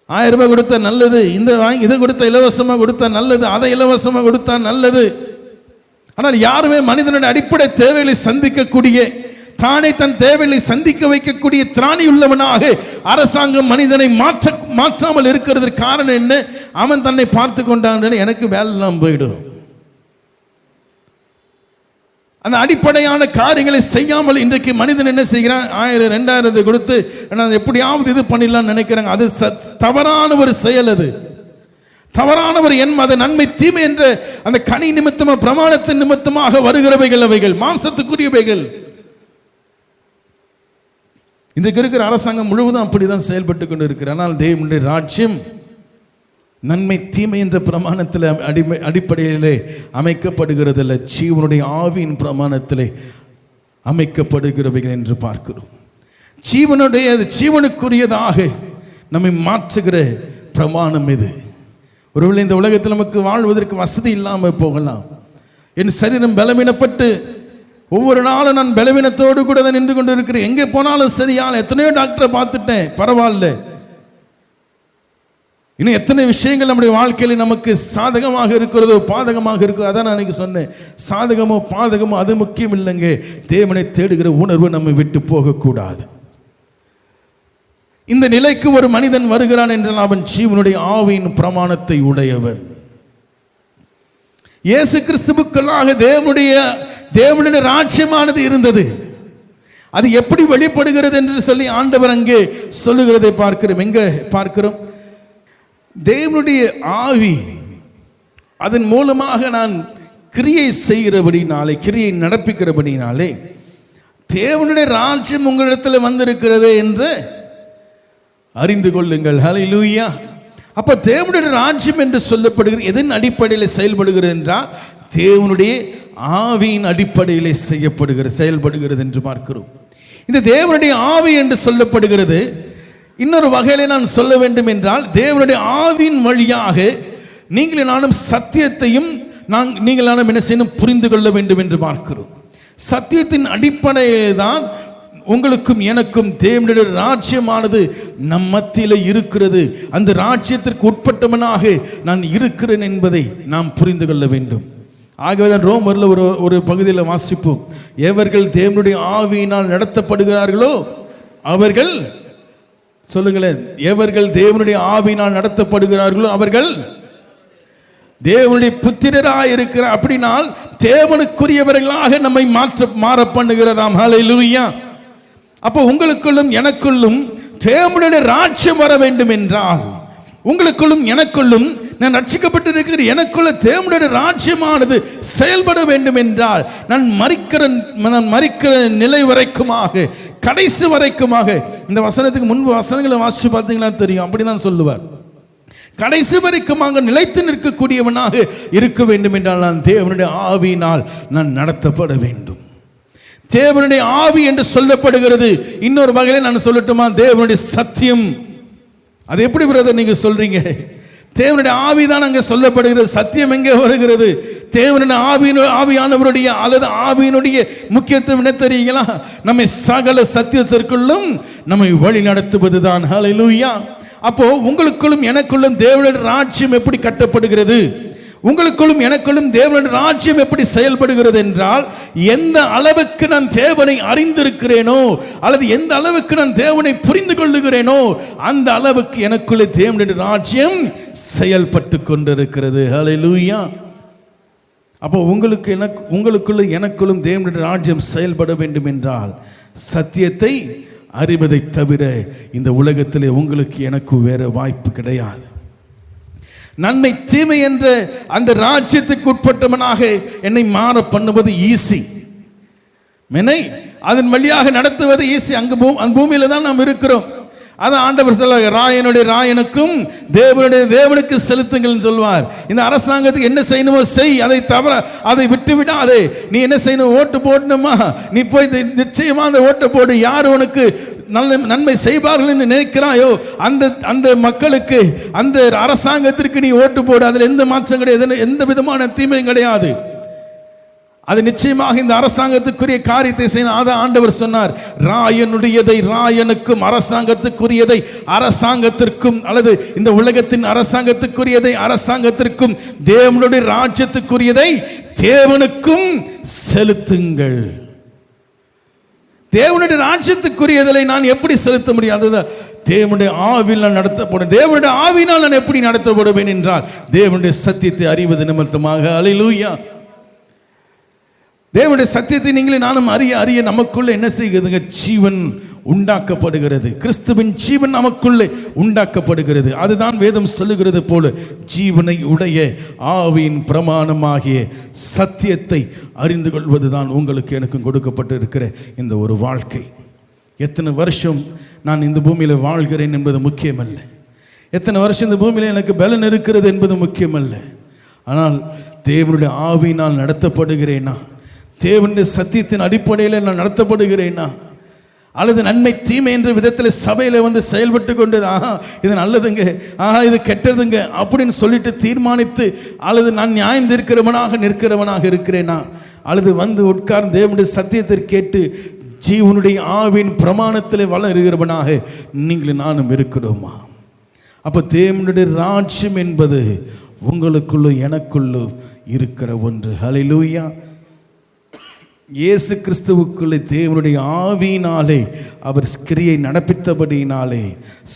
1000 ரூபாய் கொடுத்தா நல்லது, இதை கொடுத்த இலவசமாக கொடுத்தா நல்லது, அதை இலவசமாக கொடுத்தா நல்லது. ஆனால் யாருமே மனிதனுடைய அடிப்படை தேவைகளை சந்திக்கக்கூடிய, தானே தன் தேவைகளை சந்திக்க வைக்கக்கூடிய திராணி உள்ளவனாக அரசாங்கம் மனிதனை மாற்றாமல் இருக்கிறதுக்கு காரணம் என்ன? அவன் தன்னை பார்த்து கொண்டான், எனக்கு வேலை எல்லாம் போயிடும். அந்த அடிப்படையான காரியங்களை செய்யாமல் இன்றைக்கு மனிதன் என்ன செய்கிறான், 1000-2000 கொடுத்து எப்படியாவது இது பண்ணிடலாம்னு நினைக்கிறாங்க. அது தவறான ஒரு செயல், அது தவறான ஒரு எண்ணம். அது நன்மை தீமை என்ற அந்த கனி நிமித்தமாக பிரமாணத்தின் நிமித்தமாக வருகிறவைகள், அவைகள் மாம்சத்துக்குரியவைகள். இன்றைக்கு இருக்கிற அரசாங்கம் முழுவதும் அப்படிதான் செயல்பட்டு கொண்டு இருக்கிறார். ஆனால் தேவனுடைய ராஜ்யம் நன்மை தீமை என்ற பிரமாணத்தில் அடிப்படையிலே அமைக்கப்படுகிறது அல்ல, ஜீவனுடைய ஆவியின் பிரமாணத்திலே அமைக்கப்படுகிறவைகள் என்று பார்க்கிறோம். ஜீவனுக்குரியதாக நம்மை மாற்றுகிற பிரமாணம் இது. ஒருவேளை இந்த உலகத்தில் நமக்கு வாழ்வதற்கு வசதி இல்லாமல் போகலாம். என் சரீரம் பலவீனப்பட்டு ஒவ்வொரு நாளும் நான் பலவீனத்தோடு கூட தான் நின்று கொண்டு இருக்கிறேன். எங்கே போனாலும் சரியான எத்தனையோ டாக்டரை பார்த்துட்டேன், பரவாயில்ல. இன்னும் எத்தனை விஷயங்கள் நம்முடைய வாழ்க்கையில் நமக்கு சாதகமாக இருக்கிறதோ பாதகமாக இருக்கிறதோ. அதான் நான் அன்னைக்கு சொன்னேன், சாதகமோ பாதகமோ அது முக்கியம் இல்லைங்க. தேவனை தேடுகிற உணர்வு நம்மை விட்டு போகக்கூடாது. இந்த நிலைக்கு ஒரு மனிதன் வருகிறான் என்றால் அவன் ஜீவனுடைய ஆவியின் பிரமாணத்தை உடையவன். இயேசு கிறிஸ்துவுக்குள்ளாக தேவனுடைய ராஜ்யமானது இருந்தது. அது எப்படி வெளிப்படுகிறது என்று சொல்லி ஆண்டவர் அங்கே சொல்லுகிறதை பார்க்கிறோம். எங்க பார்க்கிறோம்? தேவனுடைய ஆவி அதன் மூலமாக நான் கிரியை செய்கிறபடினாலே, கிரியை நடப்பிக்கிறபடினாலே தேவனுடைய ராஜ்யம் உங்களிடத்தில் வந்திருக்கிறது என்று அறிந்து கொள்ளுங்கள். ஹல்லேலூயா. அப்ப தேவனுடைய ராஜ்யம் என்று சொல்லப்படுகிறது எதன் அடிப்படையில் செயல்படுகிறது என்றால் தேவனுடைய ஆவியின் அடிப்படையில் செயல்படுகிறது என்று பார்க்கிறோம். இந்த தேவனுடைய ஆவி என்று சொல்லப்படுகிறது. இன்னொரு வகையிலே நான் சொல்ல வேண்டும் என்றால் தேவனுடைய ஆவியின் வழியாக நீங்களே நானும் சத்தியத்தையும் நீங்கள் நானும் என்ன செய்யணும், புரிந்து கொள்ள வேண்டும் என்று பார்க்கிறோம். சத்தியத்தின் அடிப்படையில் தான் உங்களுக்கும் எனக்கும் தேவனுடைய ராஜ்யமானது நம் மத்தியில் இருக்கிறது. அந்த ராஜ்யத்திற்கு உட்பட்டவனாக நான் இருக்கிறேன் என்பதை நாம் புரிந்து கொள்ள வேண்டும். ஆகவேதான் ரோமர்ல ஒரு பகுதியில் வாசிப்போம், எவர்கள் தேவனுடைய ஆவியினால் நடத்தப்படுகிறார்களோ அவர்கள், சொல்லுங்களேன், எவர்கள் தேவனுடைய ஆவியினால் நடத்தப்படுகிறார்களோ அவர்கள் தேவனுடைய புத்திரராய் இருக்கிறார். அப்படினால் தேவனுக்குரியவர்களாக நம்மை மாற பண்ணுகிறதாம். ஹல்லேலூயா. அப்போ உங்களுக்குள்ளும் எனக்குள்ளும் தேவனுடைய ராஜ்யம் வர வேண்டும் என்றால் உங்களுக்குள்ளும் எனக்குள்ளும் நான் ரட்சிக்கப்பட்டிருக்கிற எனக்குள்ள தேவனுடைய ராஜ்யமானது செயல்பட வேண்டும் என்றால் நான் மரிக்கிற நிலை வரைக்குமாக, கடைசி வரைக்குமாக, இந்த வசனத்துக்கு முன்பு வசனங்களை வாசிச்சு பார்த்தீங்கன்னா தெரியும், அப்படிதான் சொல்லுவார். கடைசி வரைக்குமாக நிலைத்து நிற்கக்கூடியவனாக இருக்க வேண்டும் என்றால் நான் தேவனுடைய ஆவியினால் நான் நடத்தப்பட வேண்டும். தேவனுடைய ஆவி என்று சொல்லப்படுகிறது. இன்னொரு வகையில் நான் சொல்லட்டுமா, தேவனுடைய சத்தியம். அது எப்படி பிரதர் நீங்க சொல்றீங்க? தேவனுடைய ஆவி தான் அங்கே சொல்லப்படுகிறது, சத்தியம் எங்கே வருகிறது? தேவனுடைய ஆவியானவருடைய அல்லது ஆவியினுடைய முக்கியத்துவம் என்ன தெரியுங்களா? நம்மை சகல சத்தியத்திற்குள்ளும் நம்மை வழி நடத்துவதுதான். ஹல்லேலூயா. அப்போ உங்களுக்குள்ளும் எனக்குள்ளும் தேவனுடைய ராஜ்யம் எப்படி கட்டப்படுகிறது, உங்களுக்குள்ளும் எனக்குள்ளும் தேவனுடைய ராஜ்யம் எப்படி செயல்படுகிறது என்றால், எந்த அளவுக்கு நான் தேவனை அறிந்திருக்கிறேனோ அல்லது எந்த அளவுக்கு நான் தேவனை புரிந்து கொள்ளுகிறேனோ அந்த அளவுக்கு எனக்குள்ளே தேவனுடைய ராஜ்யம் செயல்பட்டு கொண்டிருக்கிறது. ஹல்லேலூயா. அப்போ உங்களுக்குள்ள எனக்குள்ளும் தேவனுடைய ராஜ்யம் செயல்பட வேண்டும் என்றால் சத்தியத்தை அறிவதை தவிர இந்த உலகத்திலே உங்களுக்கு எனக்கு வேற வாய்ப்பு கிடையாது. நன்மை தீமை என்ற அந்த ராஜ்யத்துக்கு உட்பட்டவனாக என்னை மாற பண்ணுவது ஈஸி, என்னை அதன் வழியாக நடத்துவது ஈஸி. அந்த பூமியில தான் நாம் இருக்கிறோம். அதான் ஆண்டவர் சொல்ல, ராயனுடைய ராயனுக்கும் தேவனுக்கு செலுத்துங்கள் சொல்வார். இந்த அரசாங்கத்துக்கு என்ன செய்யணுமோ செய், அதை தவிர அதை விட்டு விடாதே. நீ என்ன செய்யணும், ஓட்டு போடணுமா, நீ போய் நிச்சயமா அந்த ஓட்டை போடு. யார் உனக்கு நன்மை செய்வார்கள் என்று நினைக்கிறாயோ அந்த மக்களுக்கு, அந்த அரசாங்கத்திற்கு நீ ஓட்டு போடு. அதில் எந்த மாற்றம் கிடையாது, எந்த விதமான தீமையும் கிடையாது. அது நிச்சயமாக இந்த அரசாங்கத்துக்குரிய காரியத்தை செய்யணும். அதான் ஆண்டவர் சொன்னார், ராயனுடையதை ராயனுக்கும் அரசாங்கத்துக்குரியதை அரசாங்கத்திற்கும், அல்லது இந்த உலகத்தின் அரசாங்கத்துக்குரியதை அரசாங்கத்திற்கும், தேவனுடைய ராஜ்யத்துக்குரியதை தேவனுக்கும் செலுத்துங்கள். தேவனுடைய ராஜ்யத்துக்குரியதை நான் எப்படி செலுத்த முடியாது? தேவனுடைய ஆவியில் நான் நடத்தப்படும். தேவனுடைய ஆவினால் நான் எப்படி நடத்தப்படுவேன் என்றால் தேவனுடைய சத்தியத்தை அறிவது நிமித்தமாக. அல்லேலூயா. தேவனுடைய சத்தியத்தை நீங்களே நானும் அறிய நமக்குள்ள என்ன செய்கிறதுங்க? ஜீவன் உண்டாக்கப்படுகிறது. கிறிஸ்துவின் ஜீவன் நமக்குள்ளே உண்டாக்கப்படுகிறது. அதுதான் வேதம் சொல்லுகிறது போல ஜீவனை உடைய ஆவியின் பிரமாணமாகிய சத்தியத்தை அறிந்து கொள்வதுதான் உங்களுக்கு எனக்கும் கொடுக்கப்பட்டு இருக்கிற இந்த ஒரு வாழ்க்கை. எத்தனை வருஷம் நான் இந்த பூமியில் வாழ்கிறேன் என்பது முக்கியமல்ல, எத்தனை வருஷம் இந்த பூமியில் எனக்கு பலன் இருக்கிறது என்பது முக்கியமல்ல. ஆனால் தேவனுடைய ஆவியினால் நடத்தப்படுகிறேனா, தேவனுடைய சத்தியத்தின் அடிப்படையில் நான் நடத்தப்படுகிறேனா, அல்லது நன்மை தீமை என்ற விதத்தில் சபையில் வந்து செயல்பட்டு கொண்டு இது நல்லதுங்க, இது கெட்டதுங்க அப்படின்னு சொல்லிட்டு தீர்மானித்து, அல்லது நான் நியாயம் நிற்கிறவனாக இருக்கிறேனா, அல்லது வந்து உட்கார்ந்து தேவனுடைய சத்தியத்தை கேட்டு ஜீவனுடைய ஆவின் பிரமாணத்தில் வளருகிறவனாக நீங்களும் நானும் இருக்கிறோமா? அப்போ தேவனுடைய ராஜ்யம் என்பது உங்களுக்குள்ள எனக்குள்ள இருக்கிற ஒன்று. ஹல்லேலூயா. இயேசு கிறிஸ்துவுக்குள்ளே தேவனுடைய ஆவியினாலே அவர் கிரியை நடப்பித்தபடியினாலே,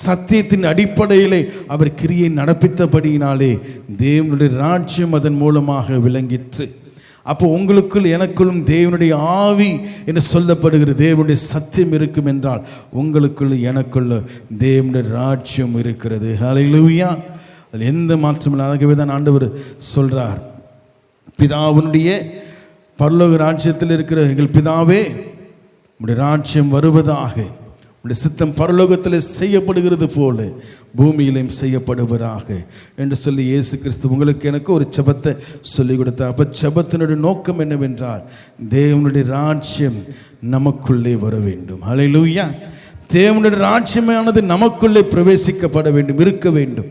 சத்தியத்தின் அடிப்படையிலே அவர் கிரியை நடப்பித்தபடியினாலே தேவனுடைய ராஜ்யம் அதன் மூலமாக விளங்கிற்று. அப்போ உங்களுக்குள் எனக்குள்ளும் தேவனுடைய ஆவி என்று சொல்லப்படுகிற தேவனுடைய சத்தியம் இருக்கும் என்றால் உங்களுக்குள்ள எனக்குள்ள தேவனுடைய ராஜ்யம் இருக்கிறது. ஹல்லேலூயா. அதில் எந்த மாற்றமும் இல்லை. ஆகவே தான் ஆண்டவர் சொல்றார், பிதாவினுடைய பரலோக ராஜ்யத்தில் இருக்கிற எங்கள் பிதாவே, உம்முடைய ராஜ்யம் வருவதாக, உம்முடைய சித்தம் பரலோகத்தில் செய்யப்படுகிறது போல பூமியிலும் செய்யப்படுவதாக என்று சொல்லி இயேசு கிறிஸ்து உங்களுக்கு எனக்கு ஒரு ஜெபத்தை சொல்லிக் கொடுத்தார். அப்போ ஜெபத்தினுடைய நோக்கம் என்னவென்றால் தேவனுடைய ராஜ்யம் நமக்குள்ளே வர வேண்டும். ஹல்லேலூயா. தேவனுடைய ராஜ்யமானது நமக்குள்ளே பிரவேசிக்கப்பட வேண்டும், இருக்க வேண்டும்.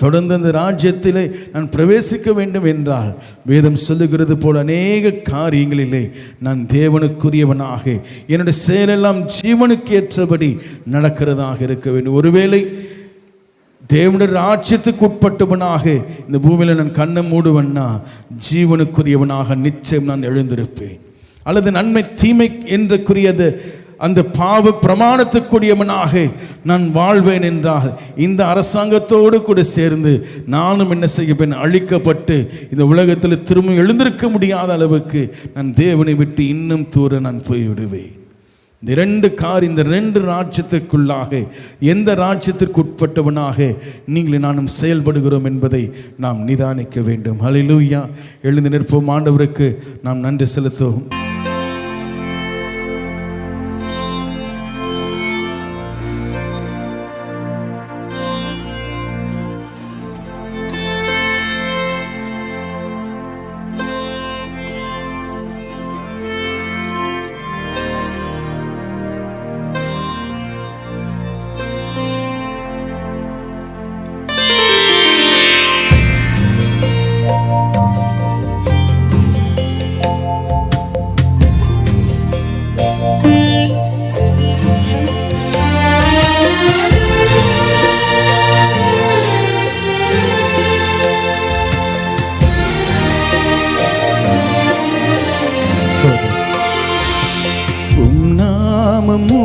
தொடர்ந்து அந்த ராஜ்யத்திலே நான் பிரவேசிக்க வேண்டும் என்றால் வேதம் சொல்லுகிறது போல அநேக காரியங்களிலே நான் தேவனுக்குரியவனாக, என்னுடைய செயலெல்லாம் ஜீவனுக்கு ஏற்றபடி நடக்கிறதாக இருக்க வேண்டும். ஒருவேளை தேவனுடைய ராஜ்யத்துக்கு உட்பட்டவனாக இந்த பூமியில் நான் கண்ணை மூடுவன்னா ஜீவனுக்குரியவனாக நிச்சயம் நான் எழுந்திருப்பேன். அல்லது நன்மை தீமை என்றுக்குரியது அந்த பாவ பிரமாணத்துக்குரியவனாக நான் வாழ்வேன் என்றால் இந்த அரசாங்கத்தோடு கூட சேர்ந்து நானும் என்ன செய்யப்பேன்? அழிக்கப்பட்டு இந்த உலகத்தில் திரும்ப எழுந்திருக்க முடியாத அளவுக்கு நான் தேவனை விட்டு இன்னும் தூர நான் போய்விடுவேன். இந்த ரெண்டு ராஜ்யத்திற்குள்ளாக எந்த ராஜ்யத்திற்கு உட்பட்டவனாக நீங்கள் நானும் செயல்படுகிறோம் என்பதை நாம் நிதானிக்க வேண்டும். ஹல்லேலூயா. எழுந்து நிற்போம். ஆண்டவருக்கு நாம் நன்றி செலுத்துவோம்.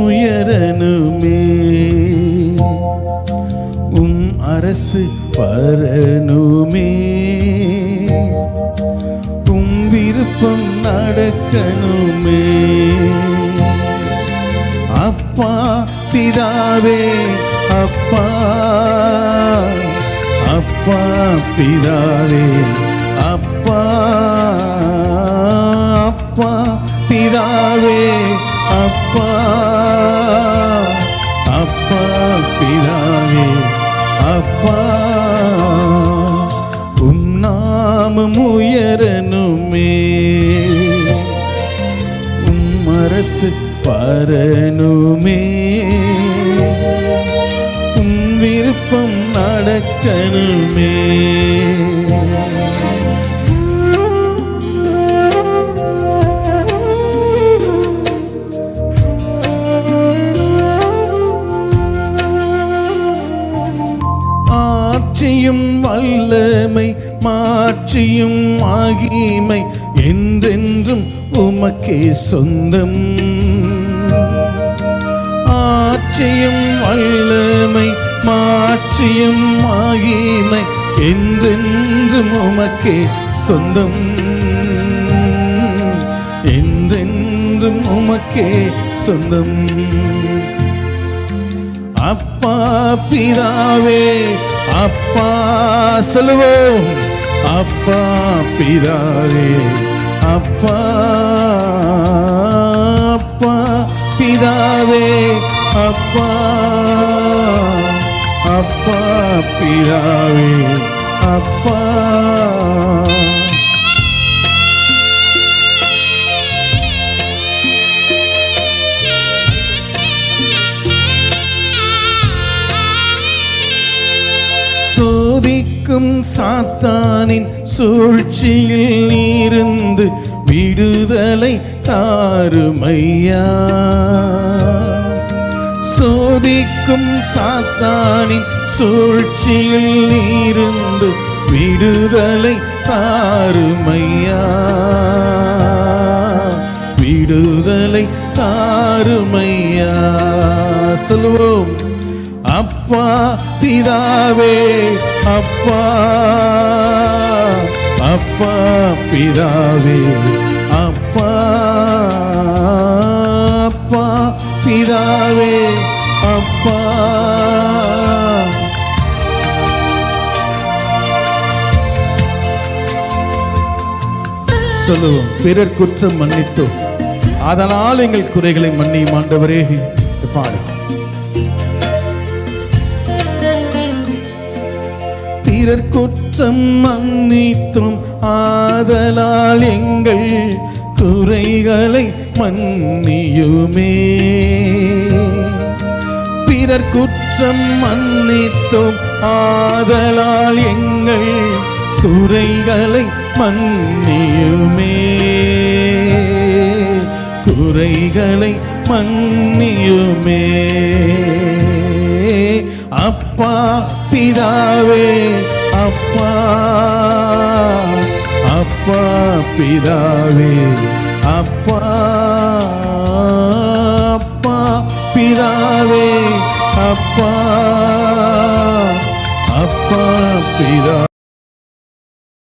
உயரனுமே, அரசு வரணுமே, விருப்பம் நடக்கணுமே. அப்பா பிதாவே, அப்பா அப்பா பிதாவே, அப்பா அப்பா பிதாவே, அப்பா அப்பா பிதாவே, அப்பா நாமம் உயரணுமே, அரசு வரணுமே, விருப்பம் நடக்கணுமே. ஆட்சியும் வல்லமை மாட்சியும் மகிமை என்றென்றும் உமக்கே சொந்தம். ஆட்சியும் வல்லமை மாட்சியும் மகிமை என்றென்றும் உமக்கே சொந்தம், என்றென்றும் உமக்கே சொந்தம். அப்பா பிதாவே, அப்பா சொல்லுவோம், அப்பா பிதாவே, அப்பா அப்பா பிதாவே, அப்பா அப்பா பிதாவே, அப்பா. சோதிக்கும் சாத்தானின் சூழ்ச்சியில் இருந்து விடுதலை தாருமையா. சோதிக்கும் சாத்தானின் சூழ்ச்சியில் இருந்து விடுதலை தாருமையா, விடுதலை தாருமையா. சொல்லுவோம், அப்பா பிதாவே, அப்பா அப்பா பிதாவே, அப்பா அப்பா பிதாவே, அப்பா. சொல்லுவோம், பிறர் குற்றம் மன்னித்தோம், அதனால் எங்கள் குறைகளை மன்னியும் ஆண்டவரே. பாடு. பிறர் குற்றம் மன்னித்தோம், ஆதலால் எங்கள் குறைகளை மன்னியுமே. பிறர் குற்றம் மன்னித்தோம், ஆதலால் எங்கள் குறைகளை மன்னியுமே, குறைகளை மன்னியுமே. அப்பா பிதாவே, அப்பா அப்பா பிதாவே, அப்பா அப்பா பிதாவே, அப்பா அப்பா பிதாவே.